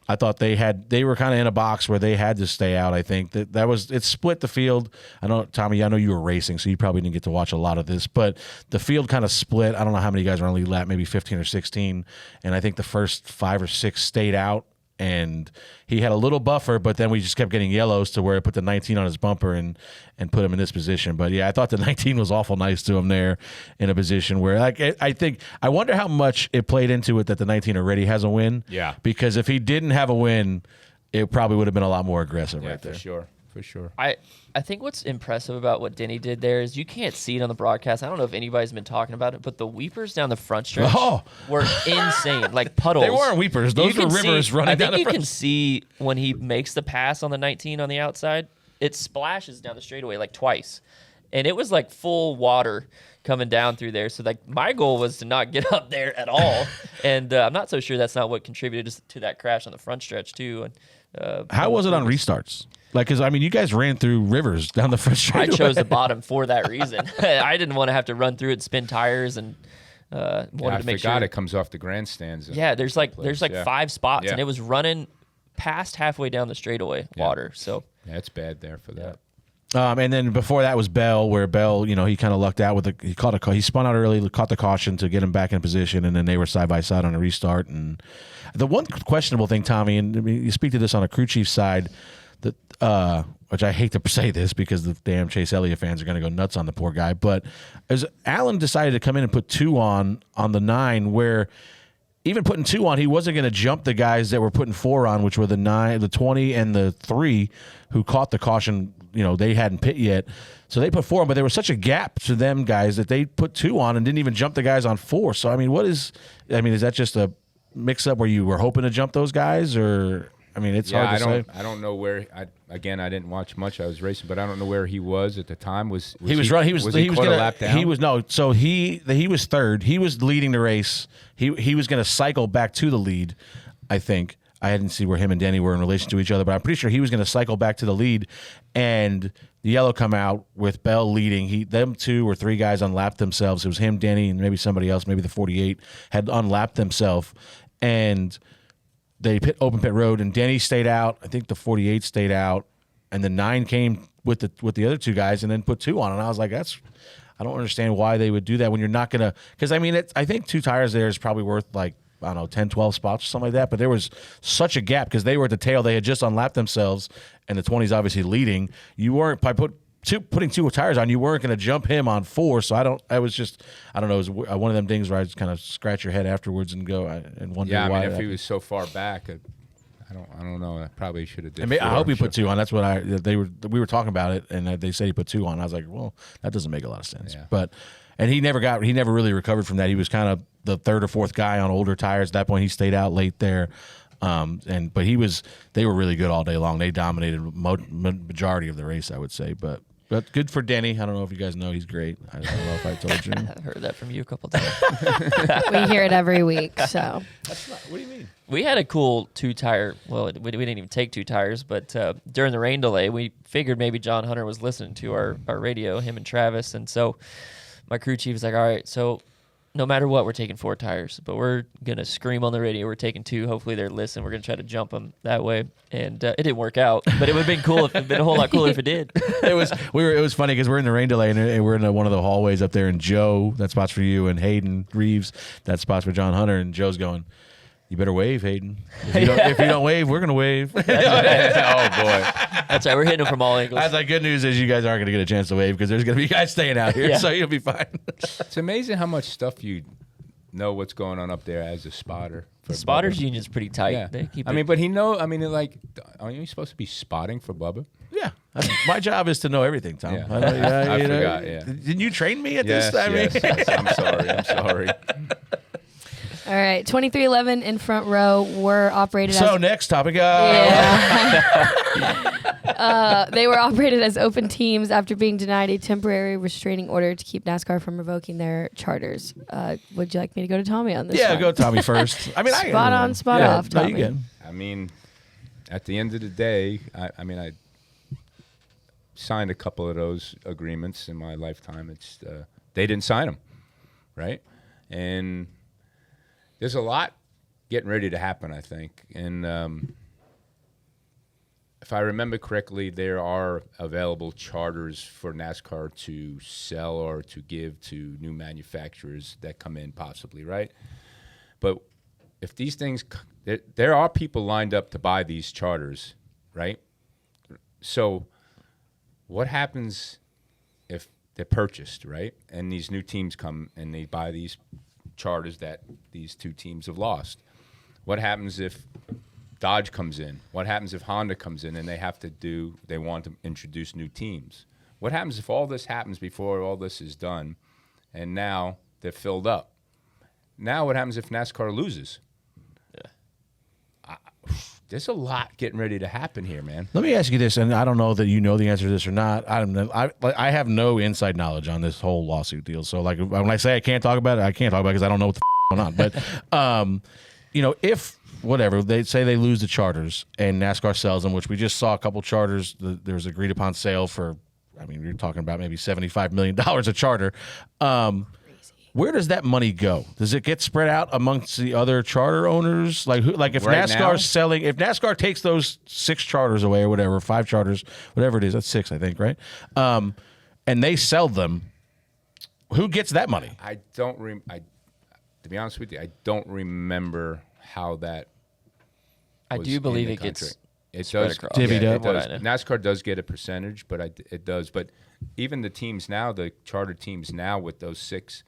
I thought they were kind of in a box where they had to stay out. I think it split the field. I know, Tommy, I know you were racing, so you probably didn't get to watch a lot of this, but the field kind of split. I don't know how many guys were on the lead lap, maybe 15 or 16. And I think the first 5 or 6 stayed out. And he had a little buffer, but then we just kept getting yellows to where it put the 19 on his bumper and put him in this position. But yeah, I thought the 19 was awful nice to him there in a position where I wonder how much it played into it that the 19 already has a win. Yeah. Because if he didn't have a win, it probably would have been a lot more aggressive right there. For sure. I think what's impressive about what Denny did there is you can't see it on the broadcast. I don't know if anybody's been talking about it, but the weepers down the front stretch were insane, like puddles. They weren't weepers. Those were rivers running down the front. I think you can see when he makes the pass on the 19 on the outside, it splashes down the straightaway like twice. And it was like full water coming down through there. So like my goal was to not get up there at all. And I'm not so sure that's not what contributed to that crash on the front stretch too. And how was it on restarts? Like, because, I mean, you guys ran through rivers down the front I straightaway. chose the bottom for that reason. I didn't want to have to run through it, spin tires, and wanted to make sure. it comes off the grandstands. Yeah, there's like 5 spots, Yeah. and it was running past halfway down the straightaway water. So Yeah, it's bad there for that. And then before that was Bell, where Bell, he kind of lucked out with he spun out early, caught the caution to get him back in position, and then they were side by side on a restart. And the one questionable thing, Tommy, and I mean, you speak to this on a crew chief side, that which I hate to say this because the damn Chase Elliott fans are going to go nuts on the poor guy, but as Allen decided to come in and put 2 on the 9, where even putting 2 on, he wasn't going to jump the guys that were putting 4 on, which were the 9, the 20, and the 3, who caught the caution. They hadn't pit yet, so they put 4 on. But there was such a gap to them guys that they put 2 on and didn't even jump the guys on 4. So I mean, is that just a mix-up where you were hoping to jump those guys, or? I mean, it's hard to say. I don't know where. I didn't watch much. I was racing, but I don't know where he was at the time. He was running. He was caught gonna, a lap down? He was no. So he was third. He was leading the race. He was going to cycle back to the lead. I think I didn't see where him and Denny were in relation to each other, but I'm pretty sure he was going to cycle back to the lead. And the yellow come out with Bell leading. Them 2 or 3 guys unlapped themselves. It was him, Denny, and maybe somebody else. Maybe the 48 had unlapped themselves, and they open pit road, and Denny stayed out. I think the 48 stayed out, and the 9 came with the other 2 guys, and then put 2 on. And I was like, I don't understand why they would do that when you're not gonna. Because I mean, I think 2 tires there is probably worth like, I don't know, 10, 12 spots or something like that. But there was such a gap because they were at the tail. They had just unlapped themselves, and the 20's obviously leading. You weren't putting 2 tires on. You weren't going to jump him on 4. So I don't know. It was one of them things where I just kind of scratch your head afterwards and go and wonder why. Yeah, I mean, if he was so far back, I don't know. I probably should have did. I hope he put 2 on. That's what we were talking about it, and they said he put 2 on. I was like, well, that doesn't make a lot of sense. Yeah. And he never really recovered from that. He was kind of the 3rd or 4th guy on older tires. At that point, he stayed out late there. But they were really good all day long. They dominated majority of the race, I would say. But good for Denny. I don't know if you guys know he's great. I don't know if I told you. I've heard that from you a couple times. We hear it every week. So What do you mean? We had a cool 2-tire. Well, we didn't even take 2 tires, but during the rain delay, we figured maybe John Hunter was listening to our radio, him and Travis. And so my crew chief was like, all right, so no matter what, we're taking 4 tires, but we're going to scream on the radio. We're taking 2. Hopefully they're listening. We're going to try to jump them that way. And it didn't work out, but it would have been cool if it'd been a whole lot cooler if it did. It was funny because we're in the rain delay and we're in one of the hallways up there, and Joe, that spot's for you, and Hayden Reeves, that spot's for John Hunter, and Joe's going, you better wave, Hayden. If you don't wave, we're going to wave. Oh, boy. That's right. We're hitting them from all angles. I was like, good news is you guys aren't going to get a chance to wave because there's going to be guys staying out here, so you'll be fine. It's amazing how much stuff you know what's going on up there as a spotter. The spotters union's pretty tight. Yeah. They keep but aren't you supposed to be spotting for Bubba? Yeah. My job is to know everything, Tom. Yeah. I forgot, yeah. Didn't you train me at Yes, this? yes. I'm sorry. all right, 2311 in front row were operated So as next topic. they were operated as open teams after being denied a temporary restraining order to keep NASCAR from revoking their charters. Would you like me to go to Tommy on this? Yeah, one? go Tommy first. I mean, Spot on, spot off, No, Tommy. you get it. I mean, at the end of the day, I signed a couple of those agreements in my lifetime. It's they didn't sign them, right? And there's a lot getting ready to happen, I think. And if I remember correctly, there are available charters for NASCAR to sell or to give to new manufacturers that come in possibly, right? But if these things, there are people lined up to buy these charters, right? So what happens if they're purchased, right? And these new teams come and they buy these charters that these 2 teams have lost? What happens if Dodge comes in? What happens if Honda comes in and they want to introduce new teams? What happens if all this happens before all this is done and now they're filled up? Now what happens if NASCAR loses? There's a lot getting ready to happen here, man. Let me ask you this, and I don't know that you know the answer to this or not. I don't know. I have no inside knowledge on this whole lawsuit deal. So, like, when I say I can't talk about it, I can't talk about it because I don't know what the going on. But, if whatever they say they lose the charters and NASCAR sells them, which we just saw a couple charters. There's agreed upon sale for, I mean, you're talking about maybe $75 million a charter. Where does that money go? Does it get spread out amongst the other charter owners? Like if Right NASCAR's now? selling, if NASCAR takes those 6 charters away or whatever, 5 charters, whatever it is, that's 6, I think, right? And they sell them, who gets that money? To be honest with you, I don't remember how that. I was do believe in the it gets contract. It spread does. across. Divvied Yeah, up. it does. What I know. NASCAR does get a percentage, but it does. But even the teams now, the charter teams now with those 6.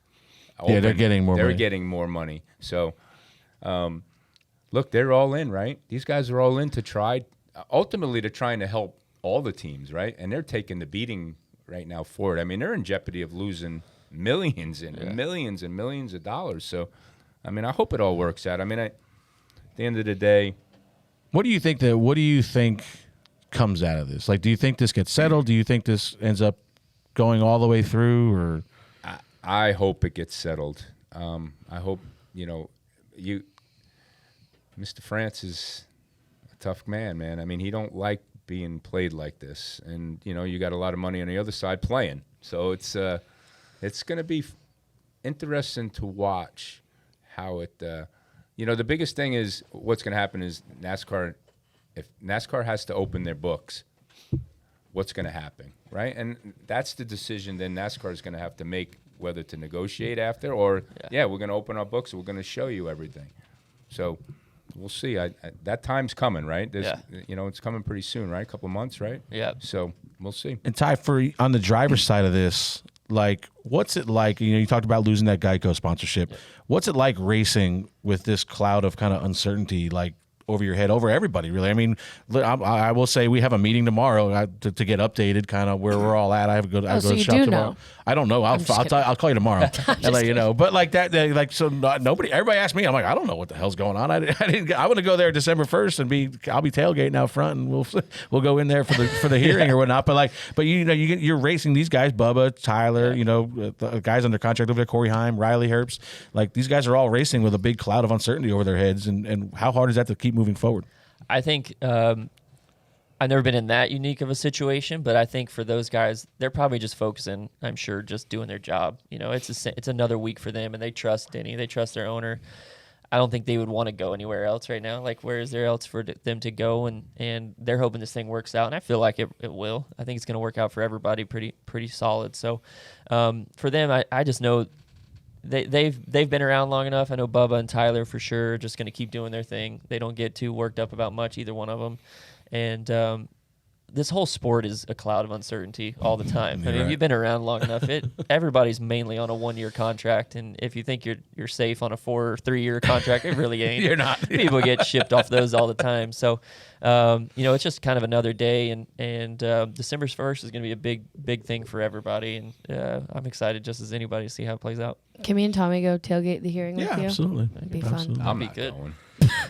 Yeah, they're getting more They're money. getting more money. So, look, they're all in, right? These guys are all in to try, ultimately to trying to help all the teams, right? And they're taking the beating right now for it. I mean, they're in jeopardy of losing millions and millions and millions of dollars. So, I mean, I hope it all works out. I mean, at the end of the day, What do you think comes out of this? Like, do you think this gets settled? Do you think this ends up going all the way through, or? I hope it gets settled. I hope, Mr. France is a tough man. I mean, he don't like being played like this. And, you got a lot of money on the other side playing. So it's going to be interesting to watch how it the biggest thing is what's going to happen is NASCAR. If NASCAR has to open their books, what's going to happen, right? And that's the decision then NASCAR is going to have to make, whether to negotiate after or, we're going to open our books. We're going to show you everything. So we'll see. That time's coming, right? It's coming pretty soon, right? A couple of months, right? Yeah. So we'll see. And Ty, on the driver's side of this, like, what's it like? You talked about losing that Geico sponsorship. Yeah. What's it like racing with this cloud of kind of uncertainty, like, over your head, over everybody, really? I mean, I will say we have a meeting tomorrow to get updated, kind of where we're all at. I have to go. I go to the shop tomorrow. Know. I don't know. I'll call you tomorrow and let you know. But like that, nobody. Everybody asked me. I'm like, I don't know what the hell's going on. I want to go there December 1st and I'll be tailgating out front, and we'll go in there for the hearing or whatnot. But you're racing these guys, Bubba, Tyler, the guys under contract over there, Corey Heim, Riley Herbst. Like, these guys are all racing with a big cloud of uncertainty over their heads, and how hard is that to keep moving forward? I think I've never been in that unique of a situation, but I think for those guys, they're probably just focusing, I'm sure, just doing their job. It's another week for them, and they trust Denny. They trust their owner. I don't think they would want to go anywhere else right now. Like, where is there else for them to go? And they're hoping this thing works out, and I feel like it will. I think it's going to work out for everybody pretty solid. So for them, I just know they've been around long enough. I know Bubba and Tyler for sure are just going to keep doing their thing. They don't get too worked up about much, either one of them. And this whole sport is a cloud of uncertainty all the time. I mean, if you've been around long enough, everybody's mainly on a 1-year contract, and if you think you're safe on a 4 or 3-year contract, it really ain't. You're not. People get shipped off those all the time. So, it's just kind of another day, and December 1st is going to be a big thing for everybody, and I'm excited just as anybody to see how it plays out. Can me and Tommy go tailgate the hearing with you? Yeah, absolutely. It'd be absolutely. fun. I'm be not good. Going.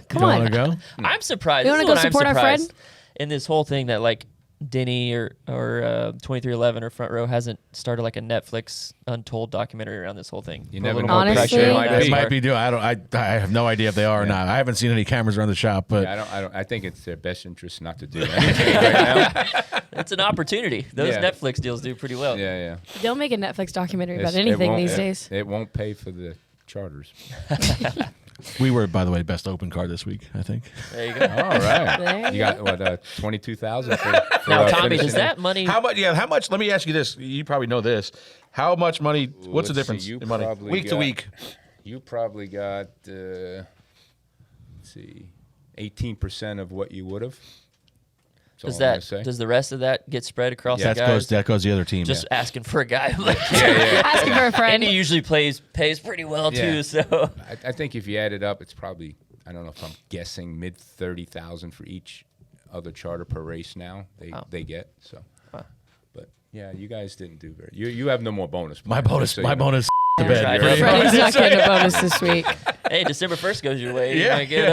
Come on. Want to go? I'm surprised. You want to go support our friend? In this whole thing that, like, Denny or 2311 or Front Row hasn't started like a Netflix Untold documentary around this whole thing. You never know. Honestly, It might be doing. I have no idea if they are or not. I haven't seen any cameras around the shop, but I think it's their best interest not to do anything right now. It's an opportunity. Those Netflix deals do pretty well. Yeah. They'll make a Netflix documentary about anything these days. It won't pay for the charters. we were, by the way, best open card this week, I think. There you go. All right. There You got what, 22,000 for Now, Tommy, finishing does that money? How much? Let me ask you this. You probably know this. How much money? What's the difference in money? Week to week. You probably got, 18% of what you would have. Does the rest of that get spread across the guys? That goes the other team. Just asking for a guy. Asking for a friend. And he usually pays pretty well too. So I think if you add it up, it's probably, I don't know if I'm guessing, mid 30,000 for each other charter per race now they get. So, but yeah, you guys didn't do very. You have no more bonus. My bonus. To bed. Right. Freddie's not getting a bonus this week. Hey, December 1st goes your way. Yeah. You might get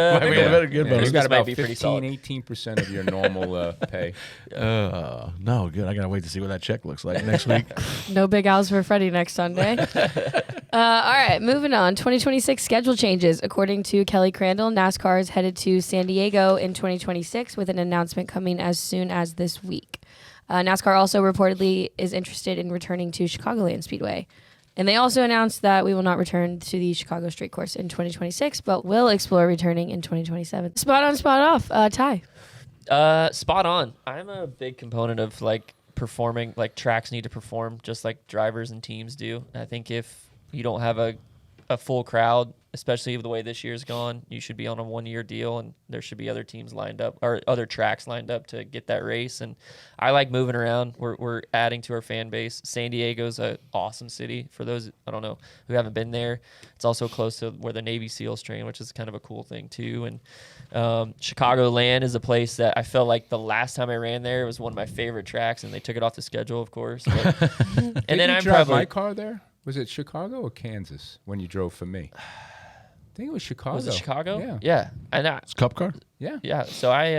good bonus. You got about be pretty 18% of your normal pay. No, good. I gotta wait to see what that check looks like next week. No big owls for Freddie next Sunday. All right, moving on. 2026 schedule changes. According to Kelly Crandall, NASCAR is headed to San Diego in 2026 with an announcement coming as soon as this week. NASCAR also reportedly is interested in returning to Chicagoland Speedway. And they also announced that we will not return to the Chicago Straight Course in 2026, but will explore returning in 2027. Spot on, spot off. Ty. Spot on. I'm a big component of performing. Tracks need to perform just like drivers and teams do. I think if you don't have a full crowd, especially the way this year's gone, you should be on a 1-year deal, and there should be other teams lined up or other tracks lined up to get that race. And I like moving around. We're adding to our fan base. San Diego's an awesome city. For those, I don't know, who haven't been there, it's also close to where the Navy SEALs train, which is kind of a cool thing too. And Chicagoland is a place that I felt like the last time I ran there, it was one of my favorite tracks, and they took it off the schedule, of course. But, and then I'm drive probably my car there. Was it Chicago or Kansas when you drove for me? I think it was Chicago. Was it Chicago? Yeah. Yeah. And It's Cup car. Yeah. yeah. So I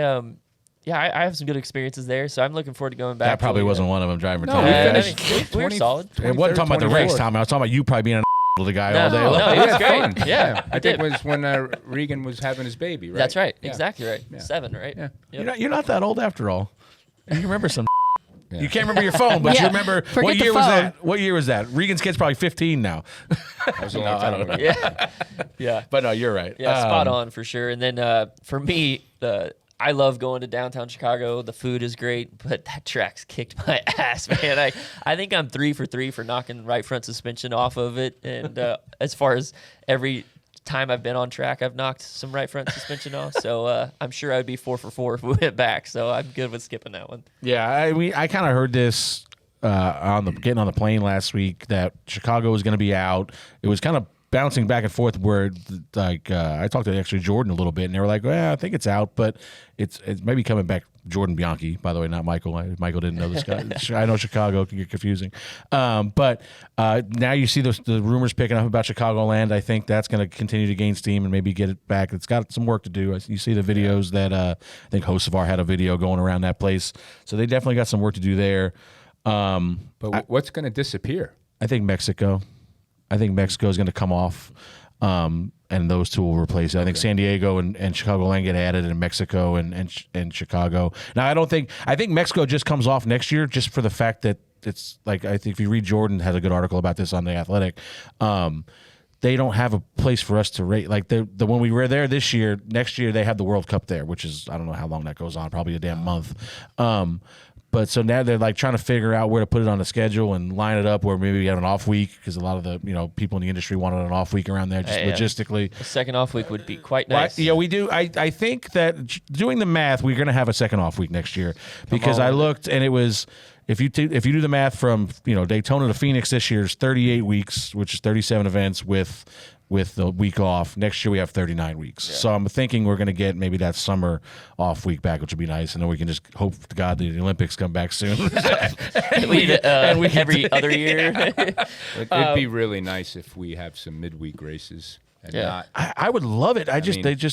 have some good experiences there. So I'm looking forward to going back. That probably wasn't one of them driving. No, we finished we were solid. It wasn't talking about the race, Tom. I was talking about you probably being the guy all day long. No, it was Yeah, great. fun. Yeah, I think it was when Regan was having his baby, right? That's right. Yeah. Exactly right. Yeah. 7, right? Yeah. Yep. You're not that old after all. You remember some. You can't remember your phone, but you remember Forget what the year was phone. that? What year was that? Regan's kid's probably 15 now. That was a long time ago. Yeah. But no, you're right. Yeah, spot on for sure. And then for me, I love going to downtown Chicago. The food is great, but that track's kicked my ass, man. I think I'm 3 for 3 for knocking right front suspension off of it. And as far as every time I've been on track, I've knocked some right front suspension off. So I'm sure I'd be 4 for 4 if we went back. So I'm good with skipping that one. Yeah, I kind of heard this getting on the plane last week that Chicago was going to be out. It was kind of bouncing back and forth where I talked to actually Jordan a little bit, and they were like, well, I think it's out, but it's maybe coming back. Jordan Bianchi, by the way, not Michael. Michael didn't know this guy. I know Chicago can get confusing. But now you see the rumors picking up about Chicagoland. I think that's going to continue to gain steam and maybe get it back. It's got some work to do. You see the videos that I think Hocevar had a video going around that place. So they definitely got some work to do there. But what's going to disappear? I think Mexico. I think Mexico is going to come off, and those two will replace it. I think San Diego and Chicagoland get added, and Mexico and Chicago. Now, I think Mexico just comes off next year just for the fact that it's like, I think if you read Jordan has a good article about this on The Athletic, they don't have a place for us to rate. Like the when we were there this year, next year they have the World Cup there, which is, I don't know how long that goes on, probably a damn month. But so now they're like trying to figure out where to put it on the schedule and line it up where maybe we have an off week, because a lot of the people in the industry wanted an off week around there just logistically. A second off week would be quite nice. Yeah, we do. I think that doing the math, we're going to have a second off week next year, because I looked and it was, if you do the math from Daytona to Phoenix this year is 38 weeks, which is 37 events with the week off. Next year we have 39 weeks. Yeah. So I'm thinking we're going to get maybe that summer off week back, which would be nice, and then we can just hope to God the Olympics come back soon. Every other year. It'd be really nice if we have some midweek races. And not, I would love it.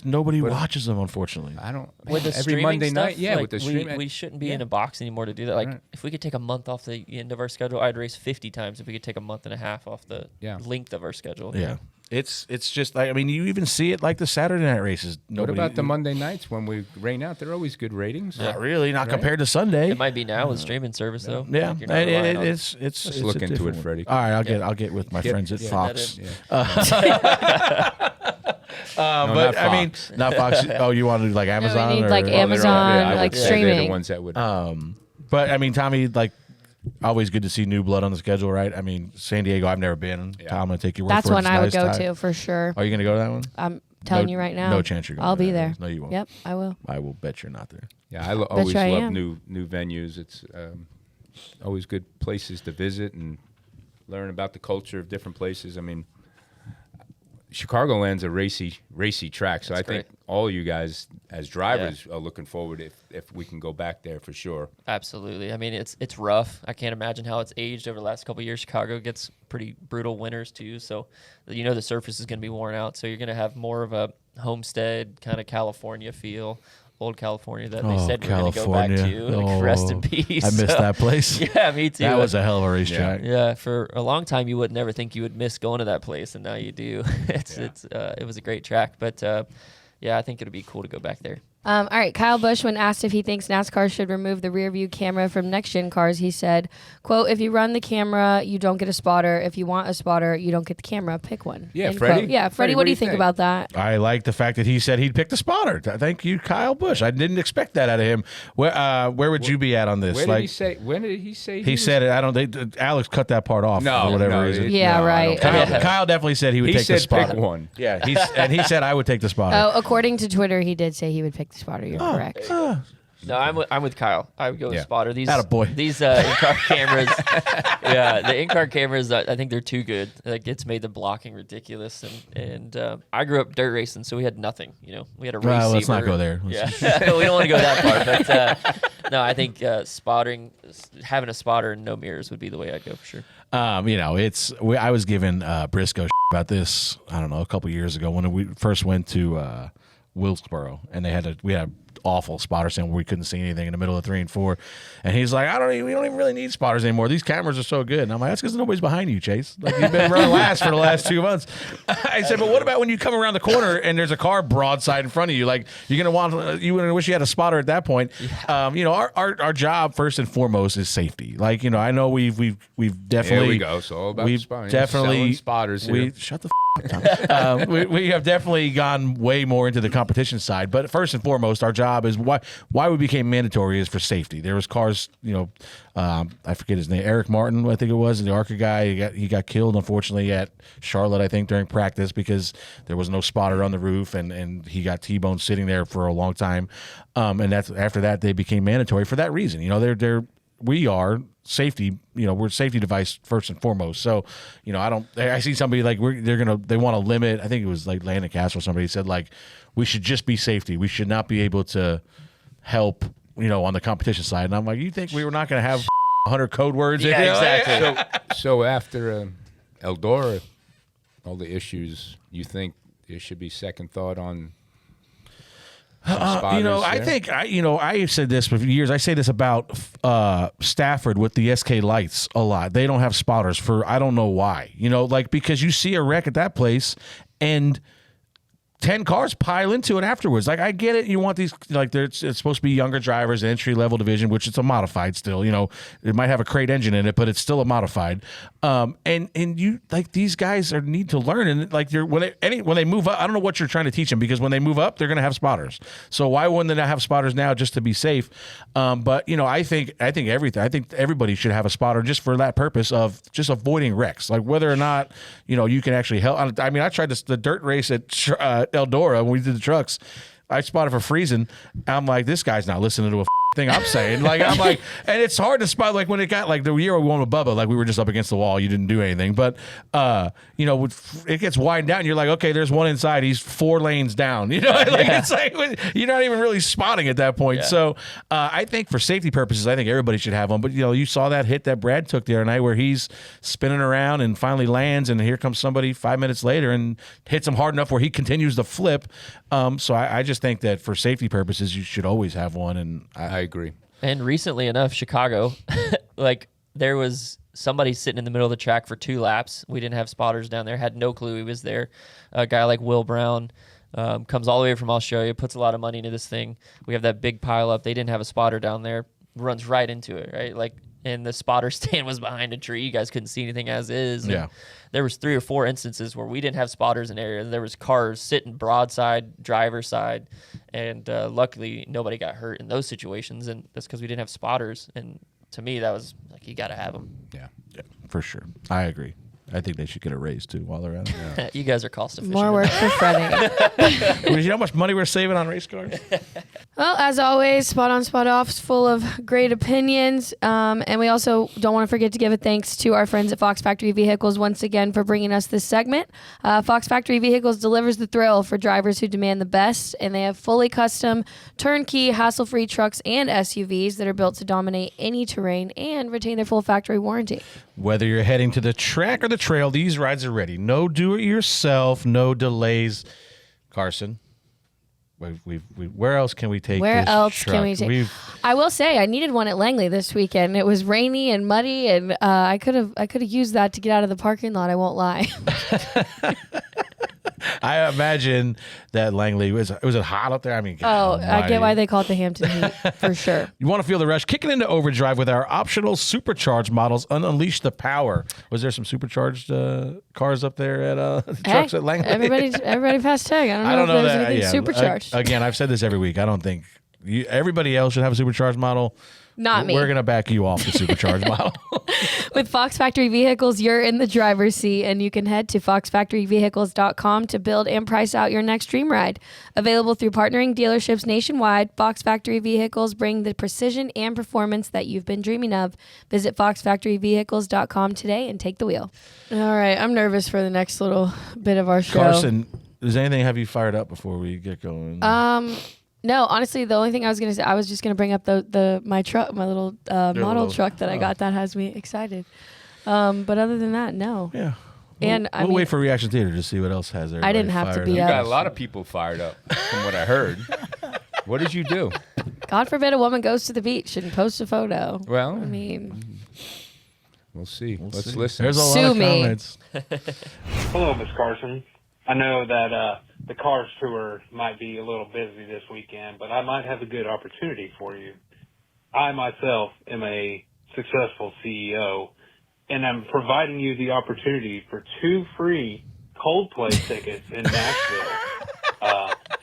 Nobody watches them, unfortunately. I don't. With the every streaming Monday stuff, night, yeah, like with the streaming, we shouldn't be in a box anymore to do that. Like if we could take a month off the end of our schedule, I'd race 50 times. If we could take a month and a half off the length of our schedule. Yeah. It's just like, I mean, you even see it like the Saturday night races. What about the Monday nights when we rain out? They're always good ratings. Not really, not compared to Sunday. It might be now with streaming service though. Yeah, Like, it's Let's look into it, Freddie. All right, I'll get with my friends at Fox. But I mean, not Fox. Oh, you want to do like Amazon? we need or, like Amazon, like They're streaming. the ones that would. But I mean, Tommy, like, always good to see new blood on the schedule, right? I mean, San Diego, I've never been. Tom, I'm gonna take your word That's for it. one It's I would nice. go to for sure. Are you gonna go to that one? I'm telling you right now. No chance you're going. I'll to be that. there. No, you won't. Yep, I will. I will bet you're not there. Yeah, I always I love am. new venues. It's always good places to visit and learn about the culture of different places. I mean, Chicagoland's a racy track, so That's I think all you guys as drivers are looking forward if we can go back there for sure. Absolutely. I mean, it's rough. I can't imagine how it's aged over the last couple of years. Chicago gets pretty brutal winters too, so the surface is going to be worn out. So you're going to have more of a homestead kind of California feel, old California that they said we're going to go back to. Like, rest in peace. I missed that place. Yeah, me too. That was a hell of a racetrack. Yeah, for a long time you would never think you would miss going to that place, and now you do. It was a great track, but I think it'll be cool to go back there. All right, Kyle Busch, when asked if he thinks NASCAR should remove the rear view camera from next-gen cars, he said, quote, "If you run the camera, you don't get a spotter. If you want a spotter, you don't get the camera. Pick one." Yeah, End Freddie? quote. Yeah, Freddie, what do you think about that? I like the fact that he said he'd pick the spotter. Thank you, Kyle Busch. I didn't expect that out of him. Where would you be at on this? Where did he say? When did he say? He said it. Alex cut that part off for whatever reason. Yeah, no, right. Kyle definitely said he would take the spotter. Pick one. Yeah, he said I would take the spotter. Oh, according to Twitter, he did say he would pick the spotter. You're correct. No, I'm with Kyle. I would go with spotter. These Attaboy. These in-car cameras, the in-car cameras. I think they're too good. Like, it's made the blocking ridiculous. And I grew up dirt racing, so we had nothing. We had a race. Let's not go there. Yeah, we don't want to go that far. But no, I think having a spotter and no mirrors would be the way I'd go for sure. I was giving Briscoe about this. I don't know, a couple years ago when we first went to Wilkesboro, and we had awful spotter stand where we couldn't see anything in the middle of 3 and 4. And he's like, we don't even really need spotters anymore. These cameras are so good. And I'm like, that's because nobody's behind you, Chase. Like, you've been running last for the last 2 months. I said, but what about when you come around the corner and there's a car broadside in front of you? Like, you're gonna wish you had a spotter at that point. Our job first and foremost is safety. Like, I know we've definitely. There we go. So all about we've spotting. definitely Selling spotters here. Shut the up, we have definitely gone way more into the competition side, but first and foremost, our job is why we became mandatory is for safety. There was cars, I forget his name, Eric Martin, I think it was, the ARCA guy. He got killed, unfortunately, at Charlotte, I think, during practice because there was no spotter on the roof, and he got T-boned sitting there for a long time. And that's after that they became mandatory for that reason. We are safety, we're a safety device first and foremost. So, I see somebody like they want to limit. I think it was like Landon Castle or somebody said like we should just be safety. We should not be able to help, on the competition side. And I'm like, you think we were not going to have 100 code words? Yeah, exactly. So after Eldora, all the issues, you think there should be second thought on? I think I said this for years. I say this about Stafford with the SK Lights a lot. They don't have spotters for I don't know why. Because you see a wreck at that place and 10 cars pile into it afterwards. Like, I get it. You want these, it's supposed to be younger drivers, entry-level division, which it's a modified still. It might have a crate engine in it, but it's still a modified. And you, these guys need to learn. And, when they move up, I don't know what you're trying to teach them, because when they move up, they're going to have spotters. So why wouldn't they not have spotters now just to be safe? But, I think everybody should have a spotter just for that purpose of just avoiding wrecks. Like, whether or not, you can actually help. I mean, I tried the dirt race at Eldora when we did the trucks. I spotted for freezing. I'm like, this guy's not listening to a thing I'm saying. And it's hard to spot. Like, when it got the year we won with Bubba, we were just up against the wall. You didn't do anything, but it gets widened out. And you're like, okay, there's one inside. He's 4 lanes down. It's like you're not even really spotting at that point. Yeah. So I think for safety purposes, I think everybody should have one. But you saw that hit that Brad took the other night where he's spinning around and finally lands, and here comes somebody 5 minutes later and hits him hard enough where he continues to flip. So I just think that for safety purposes, you should always have one. And I agree. And recently enough, Chicago, there was somebody sitting in the middle of the track for 2 laps. We didn't have spotters down there, had no clue he was there. A guy like Will Brown comes all the way from Australia, puts a lot of money into this thing. We have that big pile up. They didn't have a spotter down there, runs right into it, right? And the spotter stand was behind a tree. You guys couldn't see anything as is. Yeah. There was 3 or 4 instances where we didn't have spotters in areas. There was cars sitting broadside, driver's side, and luckily nobody got hurt in those situations. And that's because we didn't have spotters. And to me, that was you got to have them. Yeah, for sure. I agree. I think they should get a raise too while they're at it. Yeah. You guys are cost efficient. More work for Freddie. You know how much money we're saving on race cars? Well, as always, Spot On, Spot Off is full of great opinions. And we also don't want to forget to give a thanks to our friends at Fox Factory Vehicles once again for bringing us this segment. Fox Factory Vehicles delivers the thrill for drivers who demand the best, and they have fully custom, turnkey, hassle-free trucks and SUVs that are built to dominate any terrain and retain their full factory warranty. Whether you're heading to the track or the trail, these rides are ready. No do-it-yourself, no delays. Karsyn, where else can we take Where this else truck? can we take? I will say I needed one at Langley this weekend. It was rainy and muddy, and I could have used that to get out of the parking lot. I won't lie. I imagine that Langley was it hot up there? I mean, I get why they call it the Hampton Heat for sure. You want to feel the rush? Kick it into overdrive with our optional supercharged models. Unleash the power. Was there some supercharged cars up there at trucks at Langley? Everybody passed tag. I don't know if there's anything supercharged. Again, I've said this every week. I don't think everybody else should have a supercharged model. Not me. We're going to back you off the supercharged model. With Fox Factory Vehicles, you're in the driver's seat, and you can head to foxfactoryvehicles.com to build and price out your next dream ride. Available through partnering dealerships nationwide, Fox Factory Vehicles bring the precision and performance that you've been dreaming of. Visit foxfactoryvehicles.com today and take the wheel. All right, I'm nervous for the next little bit of our show. Karsyn, does anything have you fired up before we get going? No, honestly, the only thing I was gonna say, I was just gonna bring up my truck, my little model truck that I got that has me excited. But other than that, no. Yeah. And we'll wait for Reaction Theater to see what else has there. I didn't have to be You up. got a lot of people fired up, from what I heard. What did you do? God forbid a woman goes to the beach and posts a photo. Well, I mean, we'll see. Let's see. listen. There's a lot Sue of me. comments. Hello, Miss Karsyn. I know that the Cars Tour might be a little busy this weekend, but I might have a good opportunity for you. I myself am a successful CEO, and I'm providing you the opportunity for 2 free Coldplay tickets in Nashville.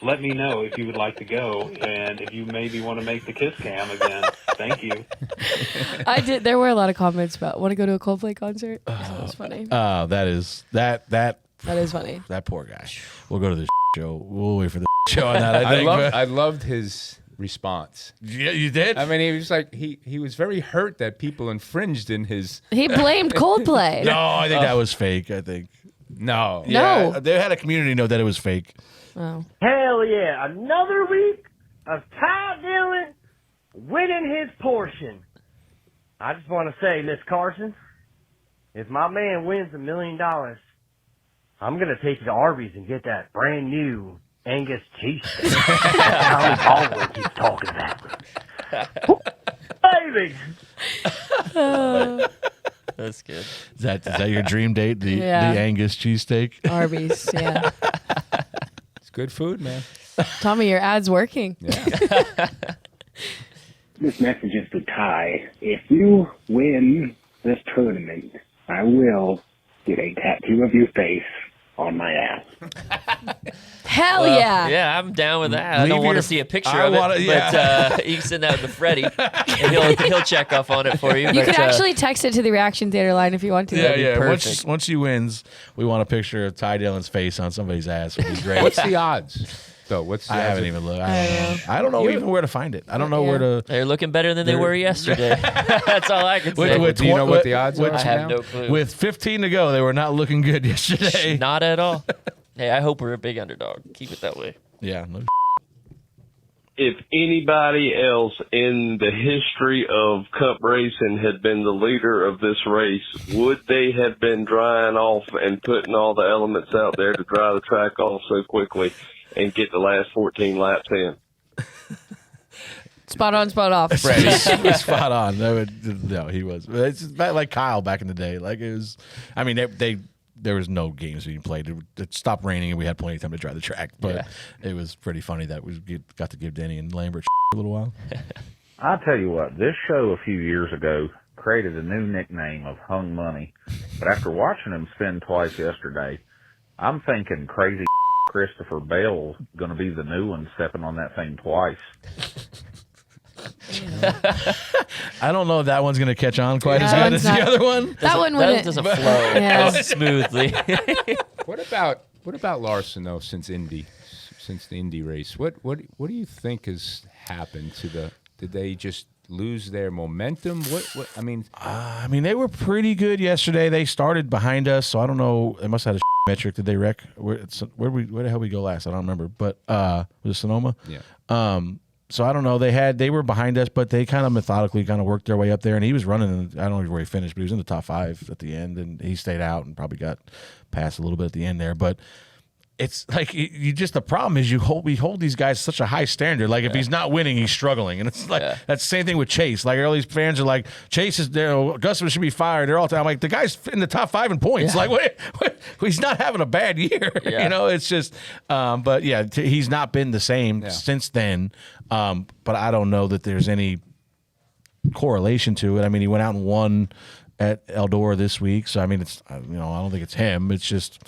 Let me know if you would like to go, and if you maybe want to make the Kiss Cam again. Thank you. I did. There were a lot of comments about want to go to a Coldplay concert. That was funny. That is that Funny. that poor guy. We'll go to the show. We'll wait for the show on that. I think. I loved his response. Yeah, you did. I mean, he was like he was very hurt that people infringed in his. He blamed Coldplay. No, I think that was fake. I think. No. No. Yeah, they had a community note that it was fake. Oh. Hell yeah. Another week of Ty Dillon winning his portion. I just want to say, Miss Karsyn, if my man wins $1 million, I'm going to take you to Arby's and get that brand new Angus cheesesteak that Tommy Baldwin keeps talking about. Baby! That's good. Is that your dream date? The Yeah. Angus cheesesteak? Arby's, yeah. It's good food, man. Tommy, your ad's working. Yeah. This message is to Ty. If you win this tournament, I will get a tattoo of your face on my ass. Hell Well, yeah. Yeah, I'm down with that. I Leave don't want your- to see a picture I of it, wanna- but you can send that to Freddie, and he'll check off on it for you. You but, could actually text it to the Reaction Theater line if you want to. Yeah, That'd be yeah. perfect. Once he wins, we want a picture of Ty Dillon's face on somebody's ass. Would be great. What's the odds, though? What's the I odds haven't of- even looked. I don't know even where to find it. I don't know where to. They're looking better than they were yesterday. That's all I can say. Do you know what the odds are? I have now? no clue. With 15 to go, they were not looking good yesterday. Not at all. Hey, I hope we're a big underdog. Keep it that way. Yeah. No. If anybody else in the history of Cup racing had been the leader of this race, would they have been drying off and putting all the elements out there to dry the track off so quickly and get the last 14 laps in? Spot on, spot off. Freddie was spot on. No, he was. It's about like Kyle back in the day. Like it was. I mean, there was no games being played. It stopped raining and we had plenty of time to dry the track. But it was pretty funny that we got to give Denny and Lambert a little while. I'll tell you what, this show a few years ago created a new nickname of Hung Money. But after watching him spin twice yesterday, I'm thinking crazy Christopher Bell's going to be the new one stepping on that thing twice. I don't know if that one's going to catch on quite as That good one's as the not- other one. That one That wouldn't. doesn't flow Yeah. smoothly. What about Larson though? Since the Indy race, what do you think has happened to the? Did they just lose their momentum? What I mean, they were pretty good yesterday. They started behind us, so I don't know. They must have had a metric. Did they wreck? Where the hell we go last? I don't remember. But was it Sonoma? Yeah. So I don't know. They were behind us, but they kind of methodically kind of worked their way up there. And he was running. I don't know where he finished, but he was in the top 5 at the end, and he stayed out and probably got past a little bit at the end there. But it's like you just the problem is we hold these guys such a high standard. Like if he's not winning, he's struggling, and it's like that's the same thing with Chase. Like all these fans are like, Chase is there. Augusta should be fired. They're all time like the guy's in the top 5 in points. Like what, he's not having a bad year. Yeah. You know, it's just. But yeah, he's not been the same since then. But I don't know that there's any correlation to it. I mean, he went out and won at Eldora this week, so I mean, it's I don't think it's him. It's just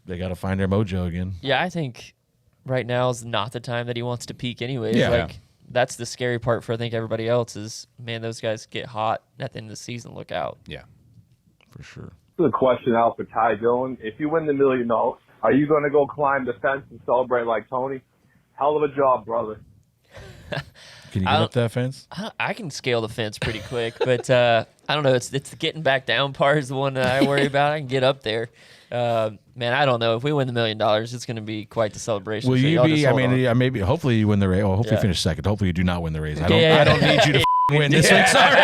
they got to find their mojo again. Yeah, I think right now is not the time that he wants to peak anyways. Yeah. Like that's the scary part for I think everybody else is, man, those guys get hot at the end of the season. Look out. Yeah. For sure. The question out for Ty Dillon: if you win the $1 million, are you going to go climb the fence and celebrate like Tony? Hell of a job, brother. Can you get up that fence? I can scale the fence pretty quick, but I don't know. It's the getting back down part is the one that I worry about. I can get up there. Man, I don't know. If we win the $1 million, it's going to be quite the celebration. Will so you y'all be? just I hold mean, on. yeah, maybe. Hopefully you win the race. Well, hopefully you finish second. Hopefully you do not win the race. I don't need you to win this week. Sorry.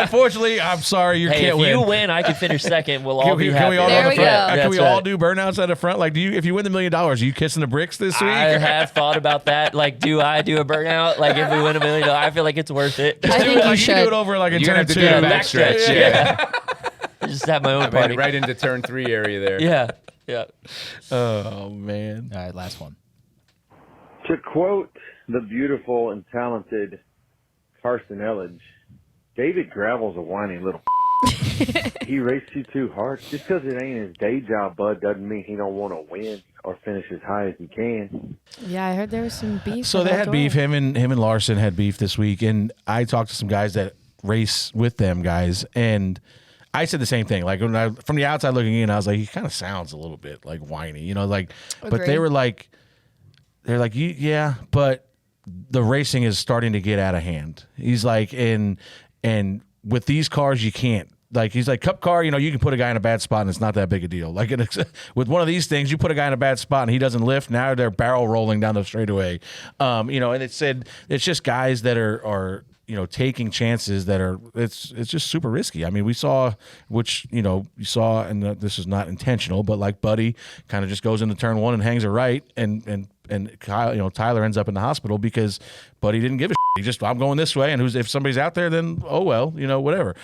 Unfortunately, I'm sorry you can't win. If you win, I can finish second. We'll all be can happy. we all There we go. Can we all do burnouts at the front? Like, if you win the $1 million, are you kissing the bricks this week? I have thought about that. Like, do I do a burnout? Like, if we win $1 million, I feel like it's worth it. I think you You should. can do it over like in You're turn gonna have to 2. do a backstretch. Yeah. Just have my own Right, party. right into turn 3 area there. Yeah. Oh man. All right, last one. To quote the beautiful and talented Karsyn Elledge, David Gravel's a whiny little he raced you too hard. Just because it ain't his day job, bud, doesn't mean he don't want to win or finish as high as he can. Yeah, I heard there was some beef. So they about had the beef. way. Him and Larson had beef this week, and I talked to some guys that race with them guys, and I said the same thing. Like from the outside looking in, I was like, he kind of sounds a little bit like whiny, like. But they Agreed. were like, yeah, but the racing is starting to get out of hand. He's like, and with these cars, you can't. Like, he's like, Cup car, you can put a guy in a bad spot and it's not that big a deal. Like, with one of these things, you put a guy in a bad spot and he doesn't lift, now they're barrel rolling down the straightaway. And it said it's just guys that are taking chances that are, it's just super risky. I mean, we saw, which, you saw, and this is not intentional, but like Buddy kind of just goes into turn 1 and hangs it right, and Kyle, Tyler ends up in the hospital because Buddy didn't give a shit. He just, I'm going this way, and if somebody's out there, then oh well, whatever.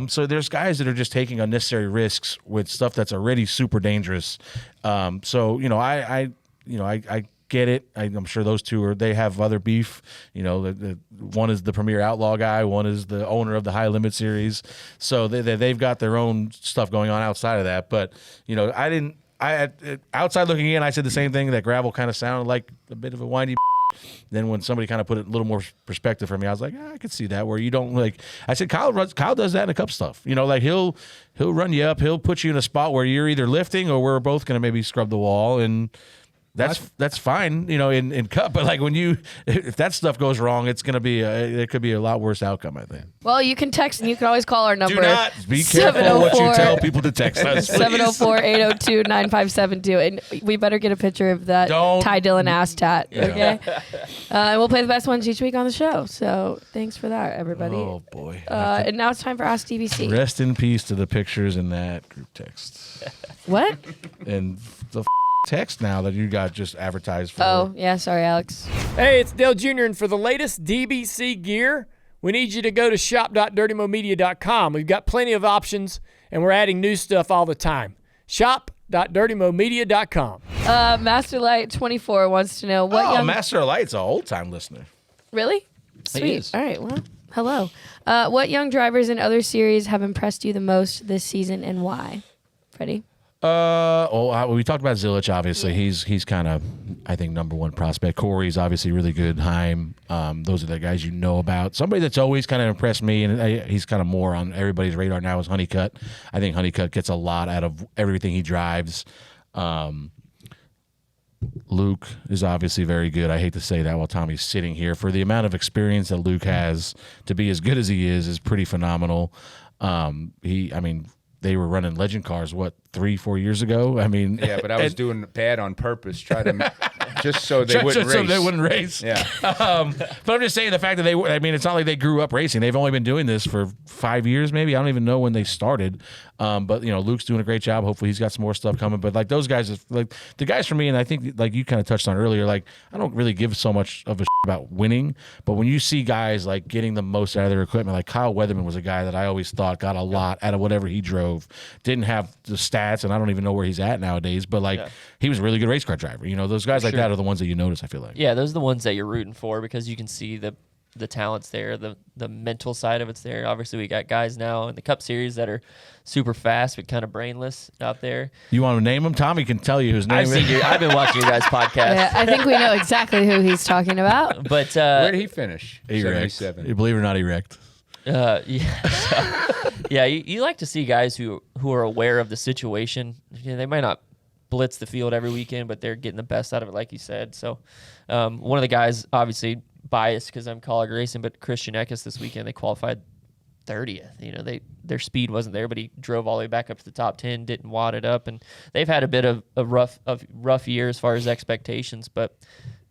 So there's guys that are just taking unnecessary risks with stuff that's already super dangerous. So I get it. I'm sure those two they have other beef. One is the premier outlaw guy, one is the owner of the High Limit series. So they've got their own stuff going on outside of that. But outside looking in, I said the same thing, that Gravel kind of sounded like a bit of a whiny. Then when somebody kind of put it a little more perspective for me, I was like, I could see that, where you don't like. I said Kyle does that in the Cup stuff. Like he'll run you up, he'll put you in a spot where you're either lifting or we're both going to maybe scrub the wall, and that's fine, in Cup. But like if that stuff goes wrong, it's going to be it could be a lot worse outcome, I think. Well, you can text and you can always call our number. Do not be careful what you tell people to text us. 704-802-9572, and we better get a picture of that Ty Dillon ass tat. Okay, and we'll play the best ones each week on the show. So thanks for that, everybody. Oh boy! And now it's time for Ask DBC. Rest in peace to the pictures in that group text. What? And the text now that you got just advertised for. Oh yeah, sorry, Alex. Hey, it's Dale Jr. and for the latest DBC gear, we need you to go to shop.dirtymomedia.com. We've got plenty of options, and we're adding new stuff all the time. Shop.dirtymomedia.com. Masterlight24 wants to know what young... Master Light's an old-time listener. Really? Sweet. All right, well, hello. What young drivers in other series have impressed you the most this season, and why? Freddie? We talked about Zilic, obviously. He's kind of, I think, number one prospect. Corey's obviously really good. Heim. Those are the guys you know about. Somebody that's always kind of impressed me, and he's kind of more on everybody's radar now, is Honeycutt. I think Honeycutt gets a lot out of everything he drives. Luke is obviously very good. I hate to say that while Tommy's sitting here. For the amount of experience that Luke has to be as good as he is pretty phenomenal. They were running legend cars, 3-4 years ago? Yeah, but I was doing bad on purpose, just so they wouldn't race. So they wouldn't race. Yeah. But I'm just saying the fact that it's not like they grew up racing. They've only been doing this for 5 years, maybe. I don't even know when they started. But Luke's doing a great job. Hopefully he's got some more stuff coming. But like those guys, like the guys for me, and I think like you kind of touched on earlier, like I don't really give so much of a about winning. But when you see guys like getting the most out of their equipment, like Kyle Weatherman was a guy that I always thought got a lot out of whatever he drove. Didn't have the stats, and I don't even know where he's at nowadays. But like he was a really good race car driver. Those guys like that are the ones that you notice, I feel like. Yeah, those are the ones that you're rooting for because you can see the talent's there, the mental side of it's there. Obviously, we got guys now in the Cup Series that are super fast but kind of brainless out there. You want to name him? Tommy can tell you his name. I've been watching your guys' podcast. Yeah, I think we know exactly who he's talking about. But where did he finish? Erect. 77. You believe it or not, erect. You like to see guys who are aware of the situation. They might not blitz the field every weekend, but they're getting the best out of it, like you said. So one of the guys, obviously biased because I'm College Racing, but Christian Eckes this weekend, they qualified 30th. Their speed wasn't there, but he drove all the way back up to the top 10, didn't wad it up, and they've had a bit of a rough year as far as expectations. But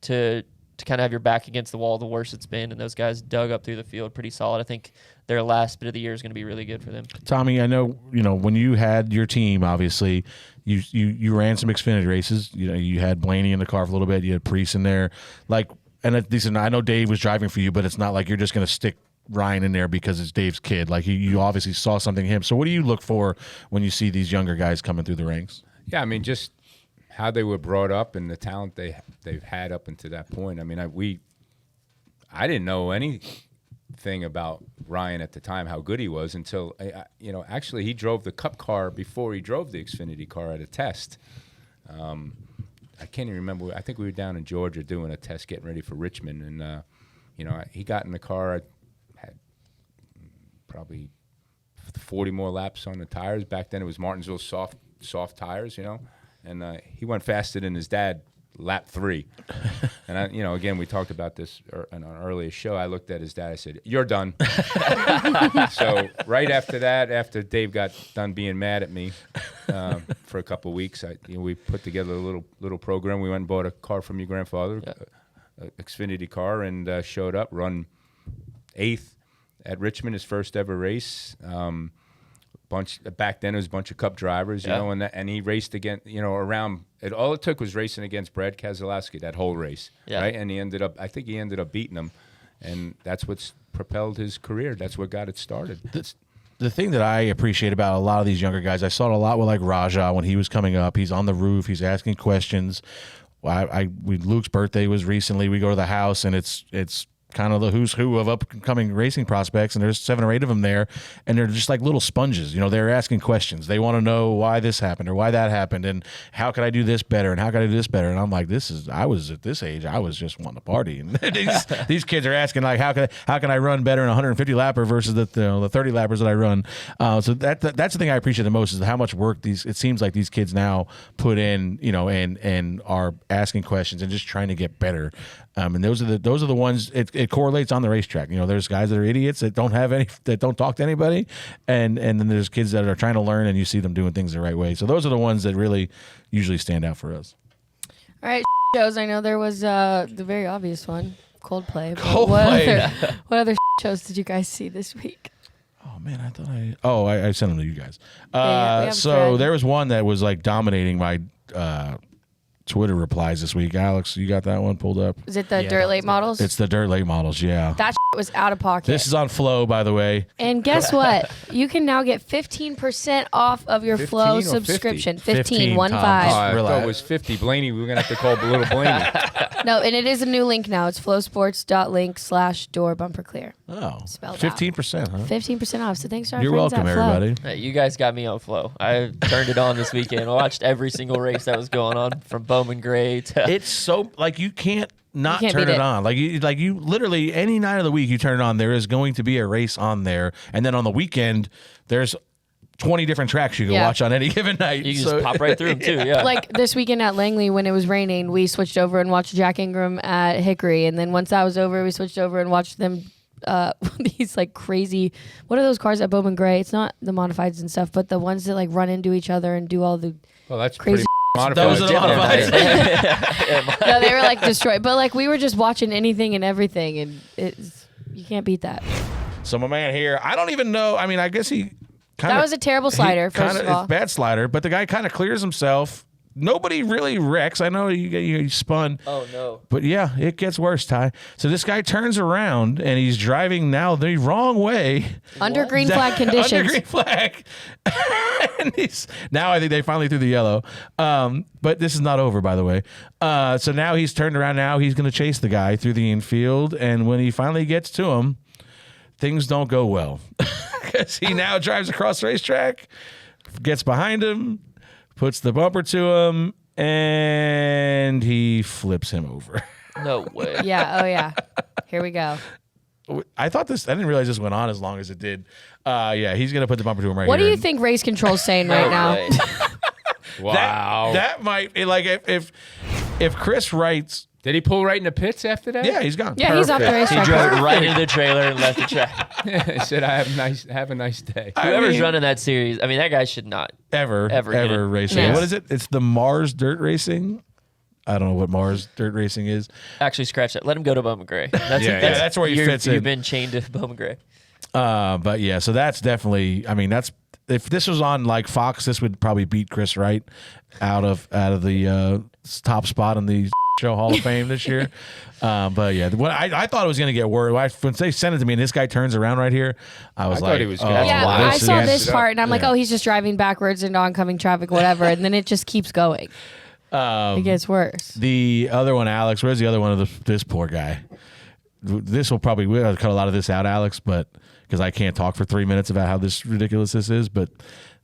to to kind of have your back against the wall the worse it's been, and those guys dug up through the field pretty solid. I think their last bit of the year is going to be really good for them. Tommy, I know when you had your team, obviously you ran some Xfinity races. You had Blaney in the car for a little bit. You had Priest in there, and I know Dave was driving for you, but it's not like you're just going to stick Ryan in there because it's Dave's kid. Like you obviously saw something in him. So what do you look for when you see these younger guys coming through the ranks? Yeah, I mean, just how they were brought up and the talent they've had up until that point. I mean, I didn't know anything about Ryan at the time, how good he was, until actually he drove the Cup car before he drove the Xfinity car at a test. I can't even remember. I think we were down in Georgia doing a test, getting ready for Richmond, and he got in the car. I had probably 40 more laps on the tires. Back then it was Martinsville soft tires, and he went faster than his dad lap 3. And again, we talked about this in our earlier show. I looked at his dad. I said, "You're done." So right after that, after Dave got done being mad at me for a couple of weeks, we put together a little program. We went and bought a car from your grandfather, an Xfinity car, and showed up, run 8th at Richmond, his first ever race. Back then it was a bunch of Cup drivers, and he raced against, around. All it took was racing against Brad Keselowski that whole race, right? And he ended up beating him, and that's what's propelled his career. That's what got it started. The thing that I appreciate about a lot of these younger guys, I saw it a lot with like Raja when he was coming up. He's on the roof, he's asking questions. Luke's birthday was recently. We go to the house, and it's kind of the who's who of upcoming racing prospects, and there's 7 or 8 of them there, and they're just like little sponges. They're asking questions. They want to know why this happened or why that happened, and how could I do this better, and how could I do this better. And I'm like, I was at this age, I was just wanting to party, and these kids are asking like, how can I run better in a 150 lapper versus the 30 lappers that I run. So that's the thing I appreciate the most, is how much work it seems like these kids now put in, and are asking questions and just trying to get better. And those are the ones it correlates on the racetrack. There's guys that are idiots that don't talk to anybody, and then there's kids that are trying to learn, and you see them doing things the right way. So those are the ones that really usually stand out for us. All right, shows. I know there was the very obvious one, Coldplay. What other shows did you guys see this week? Oh man, I sent them to you guys. So there was one that was like dominating my Twitter replies this week. Alex, you got that one pulled up? Is it the Dirt Late Models? It's the Dirt Late Models, yeah. That was out of pocket. This is on Flow, by the way. And guess what? You can now get 15% off of your Flow subscription. 15, 1 5. I thought it was 50. Blaney, we're going to have to call little Blaney. No, and it is a new link now. It's flowsports.link/door bumper clear. Oh, spelled 15%, huh? 15% off. So thanks to our You're friends welcome, at Flow. everybody. Hey, you guys got me on Flow. I turned it on this weekend. I watched every single race that was going on, from Bowman Gray to... It's so, like, you can't can't turn beat it it. on. Like you literally, any night of the week you turn it on, there is going to be a race on there. And then on the weekend, there's 20 different tracks you can watch on any given night. You can just pop right through them too, yeah. Like this weekend at Langley, when it was raining, we switched over and watched Jack Ingram at Hickory. And then once that was over, we switched over and watched them these like crazy, what are those cars at Bowman Gray? It's not the modifieds and stuff, but the ones that like run into each other and do all the that's crazy modified. Those are the modifieds. No, they were like destroyed. But like we were just watching anything and everything, and you can't beat that. So my man here, I don't even know. I mean, I guess he kind of... That was a terrible slider, first of all. Bad slider, but the guy kind of clears himself. Nobody really wrecks. I know you spun. Oh, no. But yeah, it gets worse, Ty. So this guy turns around, and he's driving now the wrong way. Under green flag conditions. Under green flag. And now I think they finally threw the yellow. But this is not over, by the way. So now he's turned around. Now he's going to chase the guy through the infield. And when he finally gets to him, things don't go well. Because he now drives across the racetrack, gets behind him, puts the bumper to him, and he flips him over. No way. Yeah. Oh, yeah. Here we go. I didn't realize this went on as long as it did. Yeah, he's going to put the bumper to him right here. What do you think race control's saying right now? Wow. That might, like, if Chris writes... Did he pull right in the pits after that? Yeah, he's gone. Yeah, he's off the racetrack. He drove right into the trailer and left the track. He said, have a nice day. Whoever's running that series, I mean, that guy should not ever get it. racing. Yes. What is it? It's the Mars Dirt Racing. I don't know what Mars Dirt Racing is. Actually, scratch that. Let him go to Bowman Gray. That's where he fits in. You've been chained to Bowman Gray. But yeah, so that's definitely. I mean, that's if this was on like Fox, this would probably beat Chris Wright out of the top spot in the Show Hall of Fame this year. But yeah, I thought it was going to get worse. When they sent it to me and this guy turns around right here, I was like, thought he was gonna- Yeah, I saw this part and I'm like, Yeah. oh, he's just driving backwards into oncoming traffic, whatever. And then it just keeps going. It gets worse. The other one, Alex. Where's the other one of this poor guy? This will probably we'll cut a lot of this out, Alex, but because I can't talk for 3 minutes about how this ridiculous this is. But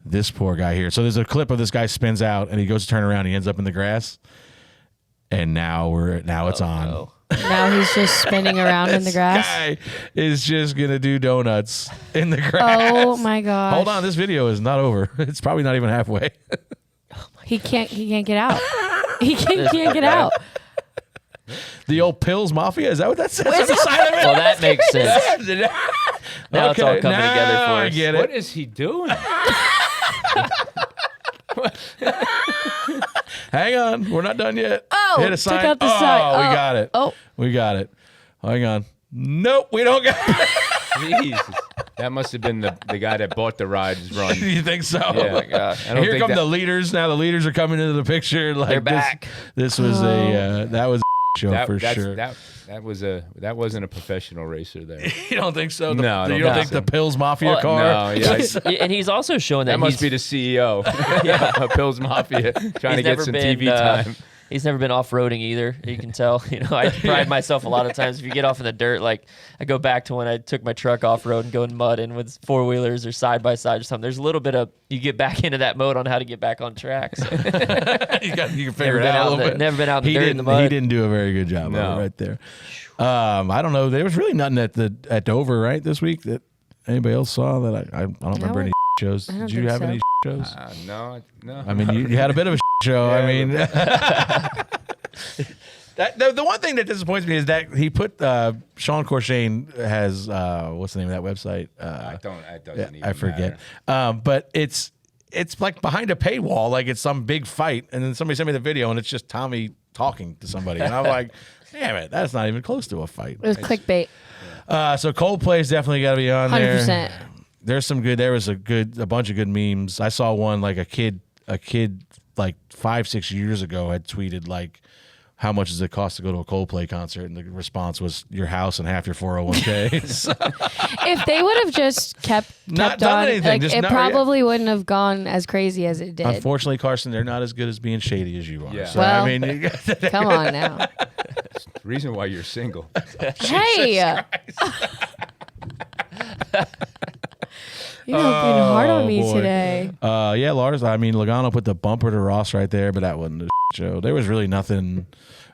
this poor guy here. So there's a clip of this guy spins out and he goes to turn around. And he ends up in the grass. And now it's on. No. Now he's just spinning around in the grass. Guy is just gonna do donuts in the grass. Oh my gosh. Hold on, this video is not over. It's probably not even halfway. He can't get out. He can't get out. The old Pills Mafia, is that what that says on the side of it? Well, that makes sense. Now it's all coming now together for I us. get it. What is he doing? Hang on, we're not done yet. Oh, hit a sign. took out the oh, sign. we Oh. got it. Oh. We got it. Hang on. Nope, we don't got it. Jesus. That must have been the guy that bought the ride's run. You think so? Yeah. Oh my gosh. I don't Here think come that- the leaders. Now the leaders are coming into the picture. Like They're back. This was that was a show for that's- sure. That wasn't a professional racer there. You don't think so? No, I don't you don't think think the so. Pills Mafia Well, car? No, yeah. And he's also showing that, That must he's, be the CEO. Yeah, Pills Mafia trying he's to get never some been, TV time. He's never been off-roading either. You can tell. You know, I pride myself a lot of times. If you get off in the dirt, like I go back to when I took my truck off-road and go in mud and with four-wheelers or side-by-side or something. There's a little bit of, you get back into that mode on how to get back on track. So. you can figure it out a little bit. Never been out in the dirt in the mud. He didn't do a very good job of it right there. I don't know. There was really nothing at Dover, right, this week that anybody else saw that I don't remember any shows. Did you have any shows? No. I mean, you had a bit of a show. Yeah, I mean, the one thing that disappoints me is that he put Sean Corshane has what's the name of that website? I forget. But it's like behind a paywall, like it's some big fight, and then somebody sent me the video, and it's just Tommy talking to somebody, and I'm like, damn it, that's not even close to a fight. It was clickbait. So Coldplay's definitely got to be on there. 100%. There's some good. There was a bunch of good memes. I saw one like a kid like 5-6 years ago had tweeted like, how much does it cost to go to a Coldplay concert? And the response was your house and half your 401k. So, If they would have just kept Not done on, anything, like, just it not- probably wouldn't have gone as crazy as it did. unfortunately, Carson, they're not as good as being shady as you are. Yeah. So, Well, I mean, Come on now. The reason why you're single. Hey. You're being hard on me boy. today. Yeah, Lars. I mean, Logano put the bumper to Ross right there, but that wasn't a show. There was really nothing.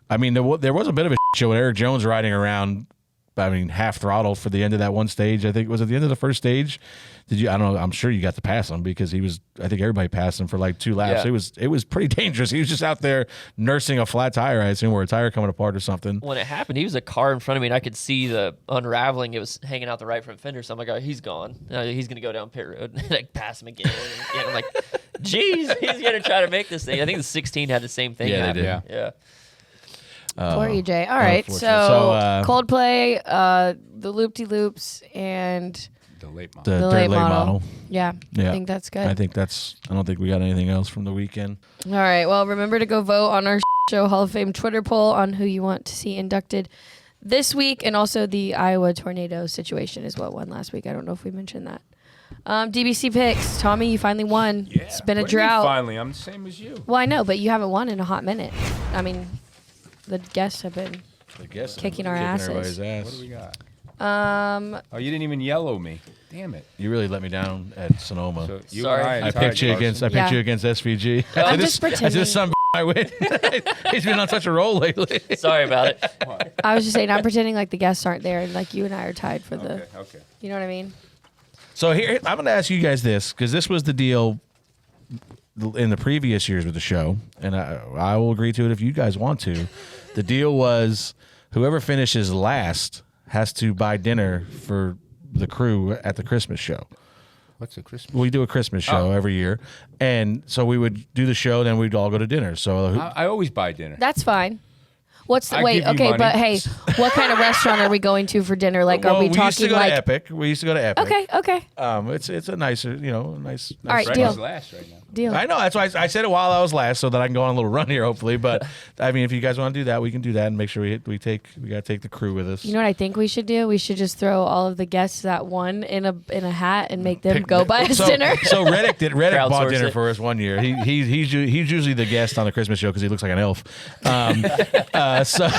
I mean, there was a bit of a show with Eric Jones riding around. I mean, half throttle for the end of that one stage. I think was at the end of the first stage. Did you? I don't know. I'm sure you got to pass him because he was. I think everybody passed him for like 2 laps. Yeah. It was pretty dangerous. He was just out there nursing a flat tire. I assume, or a tire coming apart or something. When it happened, he was a car in front of me, and I could see the unraveling. It was hanging out the right front fender. So I'm like, oh, he's gone. He's going to go down pit road. And I pass him again. And I'm like, geez, he's going to try to make this thing. I think the 16 had the same thing. Yeah, they happen. did. Yeah. Poor EJ. All right. So, So, Coldplay, the Loop-de-Loops, and The late model. The the dirt late late model. model. Yeah, I think that's good. I don't think we got anything else from the weekend. All right. Well, remember to go vote on our Show Hall of Fame Twitter poll on who you want to see inducted this week, and also the Iowa tornado situation is what won last week. I don't know if we mentioned that. DBC Picks. Tommy, you finally won. Yeah. It's been a What do you mean drought. Finally, I'm the same as you. Well, I know, but you haven't won in a hot minute. I mean, the guests have been I guess kicking our asses. everybody's ass. What do we got? Oh, you didn't even yellow me. Damn it. You really let me down at Sonoma. So you Sorry. and I tied, picked you Carson. against. I picked Yeah. you against SVG. I'm I just pretending. I just some I win. He's been on such a roll lately. Sorry about it. I was just saying, I'm pretending like the guests aren't there, and like you and I are tied for the. Okay. You know what I mean? So here, I'm going to ask you guys this because this was the deal in the previous years with the show, and I will agree to it if you guys want to. The deal was whoever finishes last has to buy dinner for the crew at the Christmas show. What's a Christmas? We do a Christmas show every year, and so we would do the show, then we'd all go to dinner. So I always buy dinner. That's fine. What's the I wait? give you Okay, money. but hey, what kind of restaurant are we going to for dinner? Like, are we used to talking go like? to Epic. We used to go to Epic. Okay. It's a nicer, nice. All right, Freddie's deal. last right now. Deal. I know, that's why I said it while I was last, so that I can go on a little run here, hopefully. But I mean, if you guys want to do that, we can do that and make sure we gotta take the crew with us. You know what I think we should do? We should just throw all of the guests that won in a hat and make them go buy us dinner. So Reddick bought Crowdsource dinner it. for us one year. He's usually the guest on the Christmas show because he looks like an elf. So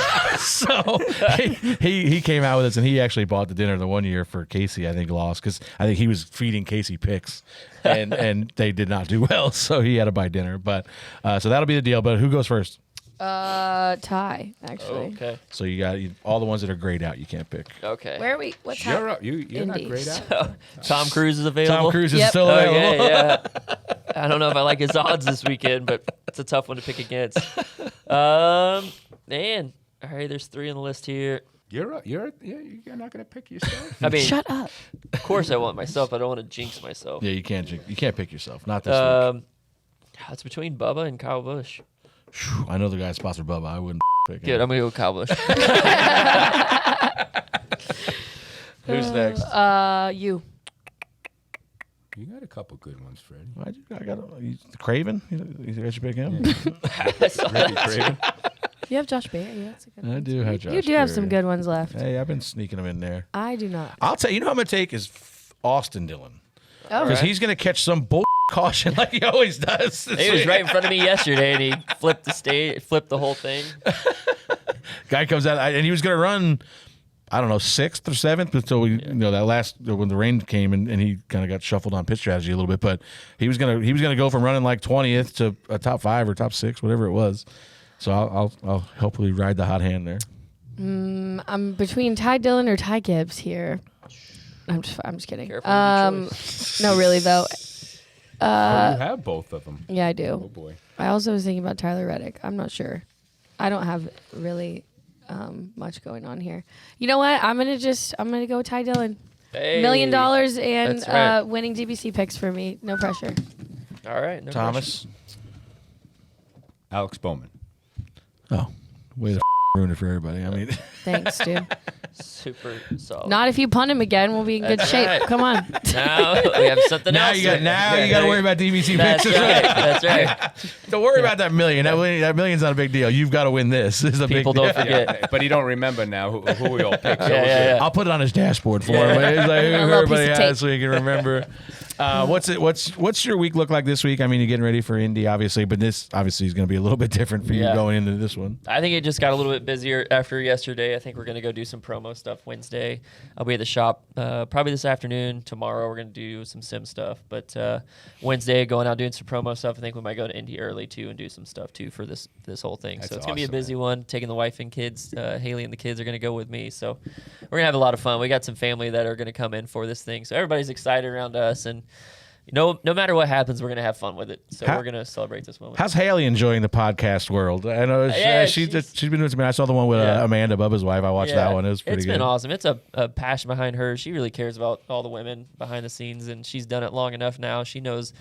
he came out with us, and he actually bought the dinner the one year for Casey. I think lost because I think he was feeding Casey picks, and they did not do well, so he had to buy dinner. But so that'll be the deal. But who goes first? Ty, actually. Okay. So you got all the ones that are grayed out. You can't pick. Okay. Where are we? What's You're happening? up. You're not Indy. great out. So, Tom Cruise is available. Tom Cruise is Yep. still available. Okay, yeah. I don't know if I like his odds this weekend, but it's a tough one to pick against. Man. All right, there's 3 on the list here. You're not gonna pick yourself. I mean, Shut up. of course I want myself. I don't want to jinx myself. Yeah, you can't pick yourself. Not this week. It's between Bubba and Kyle Busch. Phew, I know the guy sponsored Bubba. I wouldn't pick Good, him. I'm gonna go with Kyle Busch. Who's next? You. You got a couple good ones, Freddie. I got Craven. You guys should pick him. Freddie Craven. You have Josh Berry. That's a good one. I do have Josh. You do have Berry. some good ones left. Hey, I've been sneaking them in there. I do not. I'll tell you. You know who I'm gonna take is Austin Dillon Oh, because he's gonna catch some bull caution like he always does. He was right in front of me yesterday, and he flipped the whole thing. Guy comes out, and he was gonna run. I don't know, 6th or 7th until that last when the rain came and he kind of got shuffled on pit strategy a little bit. But he was gonna go from running like 20th to a top 5 or top 6, whatever it was. So I'll hopefully ride the hot hand there. I'm between Ty Dillon or Ty Gibbs here. I'm just kidding. Careful with your choice. No, really though. You have both of them. Yeah, I do. Oh boy. I also was thinking about Tyler Reddick. I'm not sure. I don't have really much going on here. You know what? I'm gonna go with Ty Dillon. Hey, $1 million and that's right. winning DBC picks for me. No pressure. All right, no Thomas. Alex Bowman. Oh, way to ruin it for everybody. I mean, Thanks, dude. pressure. Super solid. Not if you punt him again. We'll be in good That's shape. right. Come on. Now we have something now else. you got to worry about DBC That's picks. right. That's right. Don't worry about that million. That million's not a big deal. You've got to win this. This is a People big deal. don't forget. But he don't remember now who we all picked. So Yeah. I'll put it on his dashboard for him. It's like who A little everybody piece of has so he can remember. What's your week look like this week? I mean, you're getting ready for Indy, obviously, but this obviously is going to be a little bit different for you Yeah. going into this one. I think it just got a little bit busier after yesterday. I think we're going to go do some promo stuff Wednesday. I'll be at the shop probably this afternoon. Tomorrow we're going to do some sim stuff. But Wednesday, going out doing some promo stuff. I think we might go to Indy early, too, and do some stuff, too, for this whole thing. That's so it's going to be a awesome, busy one. Taking the wife and kids. Haley and the kids are going to go with me. So we're going to have a lot of fun. We got some family that are going to come in for this thing. So everybody's excited around us. And no matter what happens, we're going to have fun with it. So we're going to celebrate this moment. How's Haley enjoying the podcast world? I know she's been doing some. I saw the one with Amanda, Bubba's wife. I watched that one. It was pretty It's good. been awesome. It's a passion behind her. She really cares about all the women behind the scenes, and she's done it long enough now. She knows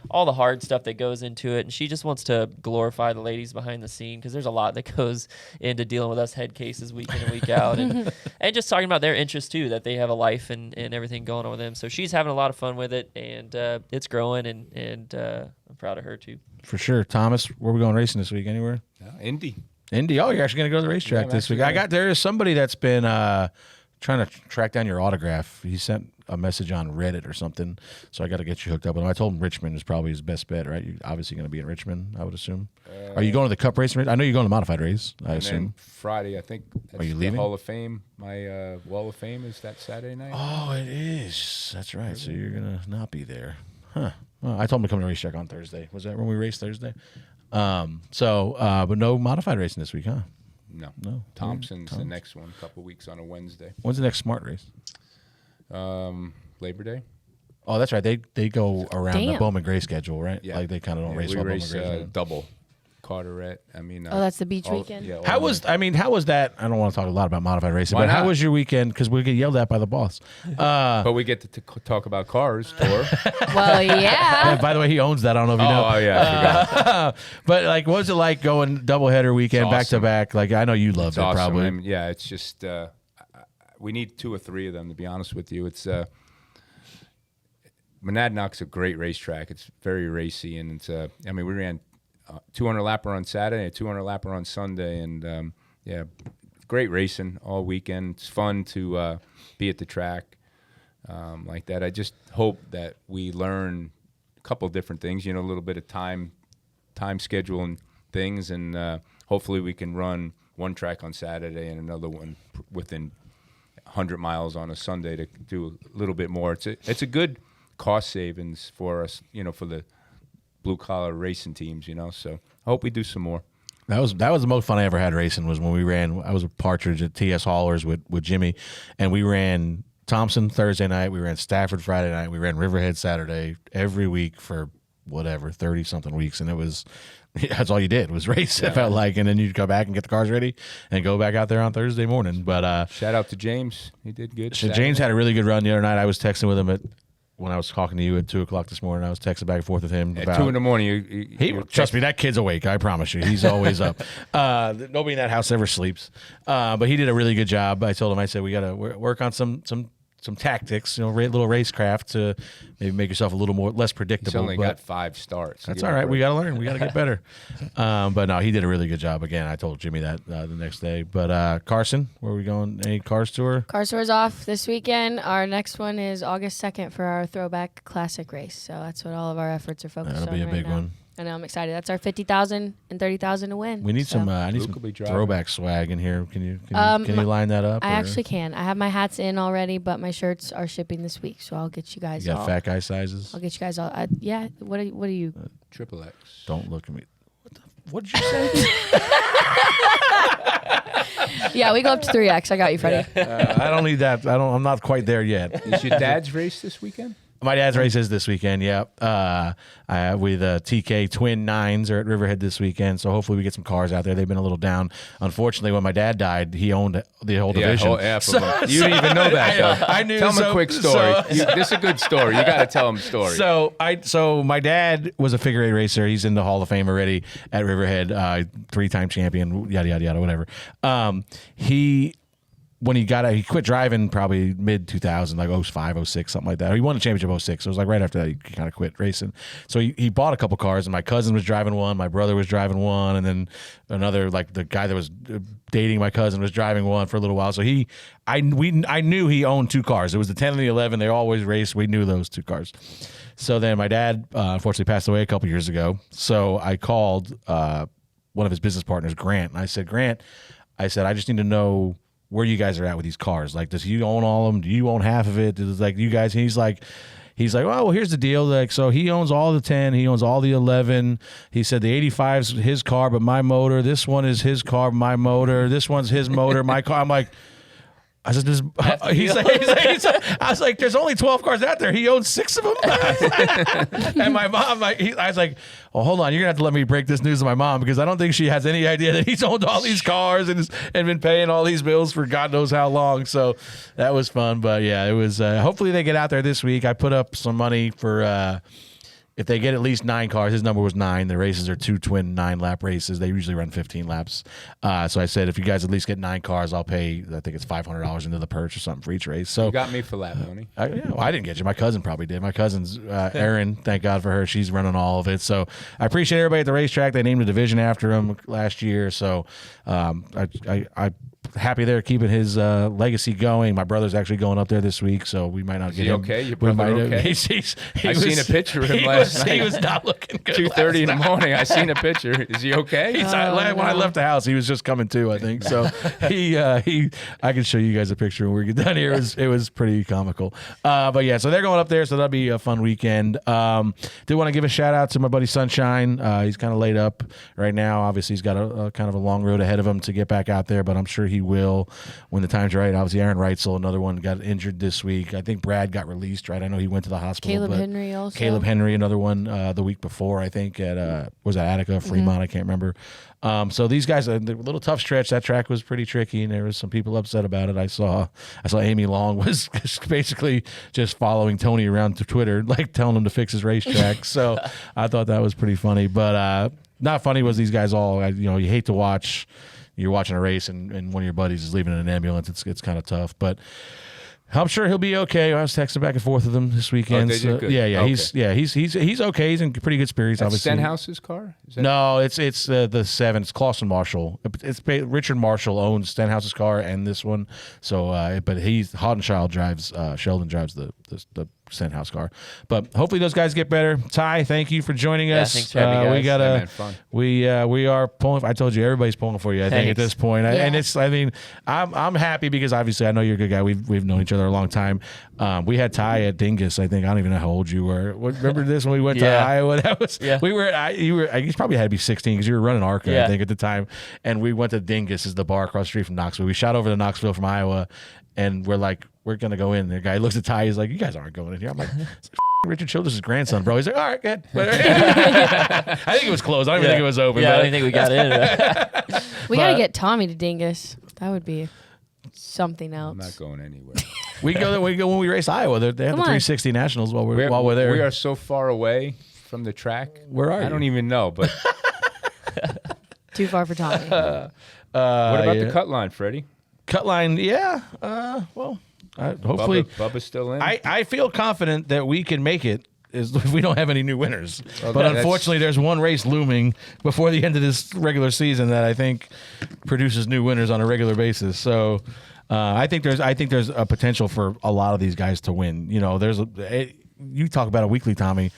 all the hard stuff that goes into it, and she just wants to glorify the ladies behind the scene because there's a lot that goes into dealing with us head cases week in and week out, and just talking about their interests too, that they have a life and everything going on with them. So she's having a lot of fun with it, and it's growing, and I'm proud of her too. For sure. Thomas, where are we going racing this week? Anywhere? Indy. Indy. Oh, you're actually going to go to the racetrack I'm this week. There is somebody that's been trying to track down your autograph. He sent a message on Reddit or something, so I got to get you hooked up with him. I told him Richmond is probably his best bet, right? You're obviously going to be in Richmond, I would assume. Are you going to the Cup race? I know you're going to the modified race, I And assume. then Friday, I think. That's Are you the leaving? Hall of Fame. My Wall of Fame is that Saturday night. Oh, it is. That's right. So you're going to not be there. Huh. Well, I told him to come to the racetrack on Thursday. Was that when we raced Thursday? But no modified racing this week, huh? No. Thompson's the next one, a couple weeks on a Wednesday. When's the next smart race? Labor Day. Oh, that's right. They go around the Damn. Bowman Gray schedule, right? Yeah. Like they kind of don't race we while race Bowman Gray's double. Carteret. I mean, that's the beach weekend? Yeah, How was that? I don't want to talk a lot about modified racing, Why but how not? was your weekend? Because we get yelled at by the boss. But we get to talk about cars tour. Well, yeah. By the way, he owns that. I don't know if you know. Oh yeah, I forgot. But like, what was it like going doubleheader weekend It's back to awesome. back? Like, I know you loved It's it awesome. probably. I mean, yeah, it's just we need 2 or 3 of them, to be honest with you. It's Monadnock's a great racetrack. It's very racy, and it's I mean, we ran 200 lapper on Saturday, a 200 lapper on Sunday, and yeah, great racing all weekend. It's fun to be at the track like that. I just hope that we learn a couple different things, a little bit of time schedule and things, and hopefully we can run one track on Saturday and another one within 100 miles on a Sunday to do a little bit more. It's a good cost savings for us, for the blue collar racing teams, so I hope we do some more. That was the most fun I ever had racing was when we ran. I was a partridge at TS Haulers with Jimmy, and we ran Thompson Thursday night. We ran Stafford Friday night. We ran Riverhead Saturday every week for 30-something weeks, and it was that's all you did was race. It felt like, and then you'd go back and get the cars ready and go back out there on Thursday morning. But shout out to James, he did good. James had a really good run the other night. I was texting with him when I was talking to you at 2:00 this morning. I was texting back and forth with him. At 2 in the morning, trust me, that kid's awake. I promise you, he's always up. Nobody in that house ever sleeps. But he did a really good job. I told him, I said, we got to work on some tactics, little racecraft to maybe make yourself a little less predictable. He's only got 5 starts. That's all right. We got to learn. We got to get better. But no, he did a really good job. Again, I told Jimmy that the next day. But Karsyn, where are we going? Any Cars tour? Cars tour's off this weekend. Our next one is August 2nd for our Throwback Classic race. So that's what all of our efforts are focused on. That'll be a right big now. one. I know, I'm excited. That's our 50,000 and 30,000 to win. We need some. I need Luke some will be driving. throwback swag in here. Can you line that up? I or- actually can. I have my hats in already, but my shirts are shipping this week, so I'll get you guys You got all. fat guy sizes. I'll get you guys all. Yeah. What are you? Triple X. Don't look at me. What did you say? Yeah, we go up to 3X. I got you, Freddie. I don't need that. I'm not quite there yet. Is your dad's race this weekend? My dad's race is this weekend. Yeah, with TK Twin Nines are at Riverhead this weekend. So hopefully we get some cars out there. They've been a little down. Unfortunately, when my dad died, he owned the whole division. You didn't even know that. Though. I knew. Tell him a quick story. So, This is a good story. You got to tell him a story. So my dad was a figure 8 racer. He's in the Hall of Fame already at Riverhead. 3-time champion. Yada yada yada. Whatever. When he got out, he quit driving probably mid 2000, like 05, 06, something like that. He won a championship 06. So it was like right after that he kind of quit racing. So he bought a couple cars, and my cousin was driving one, my brother was driving one, and then another, like the guy that was dating my cousin was driving one for a little while. So I knew he owned 2 cars. It was the 10 and the 11. They always raced. We knew those 2 cars. So then my dad unfortunately passed away a couple years ago. So I called one of his business partners, Grant, and I said, Grant, I just need to know where you guys are at with these cars. Like, does he own all of them? Do you own half of it? Does like you guys? And he's like, well, here's the deal. Like, so he owns all the 10. He owns all the 11. He said the 85's his car, but my motor. This one is his car, my motor. This one's his motor, my car. I'm like, I said, I was like, there's only 12 cars out there. He owns 6 of them. And my mom, I was like, well, hold on. You're going to have to let me break this news to my mom because I don't think she has any idea that he's owned all these cars and been paying all these bills for God knows how long. So that was fun. But yeah, it was, hopefully they get out there this week. I put up some money for, if they get at least 9 cars, his number was 9. The races are 2 twin 9-lap races. They usually run 15 laps. So I said, if you guys at least get 9 cars, I'll pay, I think it's $500 into the purse or something for each race. So you got me for lap money. I didn't get you. My cousin probably did. My cousin's Erin, thank God for her. She's running all of it. So I appreciate everybody at the racetrack. They named a division after him last year. So I happy they're keeping his legacy going. My brother's actually going up there this week, so we might not get him. Okay? Your brother okay? I seen a picture of him last night. He was not looking good. 2:30 in the morning. I seen a picture. Is he okay? When I left the house, he was just coming to, I think. So I can show you guys a picture when we get done here. It was pretty comical. But yeah, so they're going up there, so that'll be a fun weekend. Did want to give a shout out to my buddy Sunshine. He's kind of laid up right now. Obviously, he's got a kind of a long road ahead of him to get back out there, but I'm sure he he will when the time's right. Obviously, Aaron Reitzel, another one, got injured this week. I think Brad got released, right? I know he went to the hospital. Caleb but Henry also. Caleb Henry, another one the week before, I think, at was that Attica, Fremont? I can't remember. So these guys, a little tough stretch. That track was pretty tricky, and there was some people upset about it. I saw Amy Long was basically just following Tony around to Twitter, like telling him to fix his racetrack. So I thought that was pretty funny. But not funny was these guys all. You hate to watch. You're watching a race, and one of your buddies is leaving in an ambulance. It's kind of tough, but I'm sure he'll be okay. I was texting back and forth with him this weekend. Good. Yeah, okay. He's okay. He's in pretty good spirits. That's obviously, Stenhouse's car. No, it's the 7. It's Clausen Marshall. It's Richard Marshall owns Stenhouse's car and this one. So, but Haudenschildt drives. Sheldon drives the Stenhouse car. But hopefully those guys get better. Ty, thank you for joining us. Thanks for having me, guys. We gotta. Man, fun. We are pulling. I told you everybody's pulling for you. I think at this point, and it's. I mean, I'm happy because obviously I know you're a good guy. We've known each other a long time. We had Ty at Dingus. I think I don't even know how old you were. Remember this when we went to Iowa? That was we were. You were. I guess probably had to be 16 because you were running ARCA, I think, at the time. And we went to Dingus, is the bar across the street from Knoxville. We shot over to Knoxville from Iowa, and we're like, we're gonna go in. The guy looks at Ty. He's like, you guys aren't going in here. I'm like, Richard Childress' grandson, bro. He's like, all right, good. I think it was closed. I don't even think it was open. Yeah, I don't think we got in. We got to get Tommy to Dingus. That would be something else. I'm not going anywhere. We go when we race Iowa. They have the 360 Nationals while we're there. We are so far away from the track. Where are you? I don't even know, but Too far for Tommy. what about the cut line, Freddie? Cut line, yeah. Hopefully Bubba's still in. I feel confident that we can make it if we don't have any new winners. Okay, but unfortunately, there's one race looming before the end of this regular season that I think produces new winners on a regular basis. So I think there's a potential for a lot of these guys to win. You talk about a weekly, Tommy.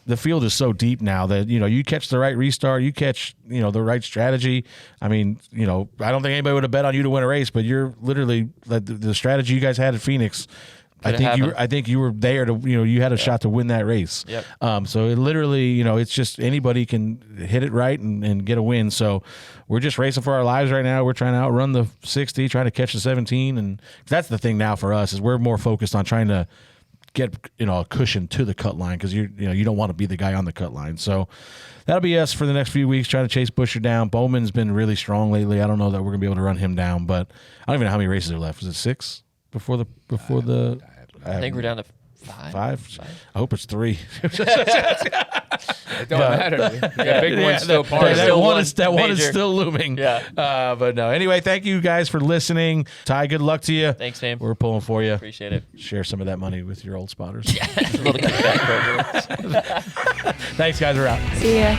The field is so deep now that, you catch the right restart, you catch, the right strategy. I mean, I don't think anybody would have bet on you to win a race, but you're literally the strategy you guys had at Phoenix. I think you were there to, you had a shot to win that race. Yep. So it literally, it's just anybody can hit it right and get a win. So we're just racing for our lives right now. We're trying to outrun the 60, trying to catch the 17. And that's the thing now for us is we're more focused on trying to get a cushion to the cut line because you don't want to be the guy on the cut line. So that'll be us for the next few weeks trying to chase Busher down. Bowman's been really strong lately. I don't know that we're gonna be able to run him down, but I don't even know how many races are left. Is it 6 before the? I think we're down to 5. I hope it's 3. It don't matter. The big one's still part of it. That one is still looming. Yeah. But no. Anyway, thank you guys for listening. Ty, good luck to you. Thanks, man. We're pulling for you. Appreciate it. Share some of that money with your old spotters. Yeah, a little kickback program. Thanks, guys. We're out. See ya.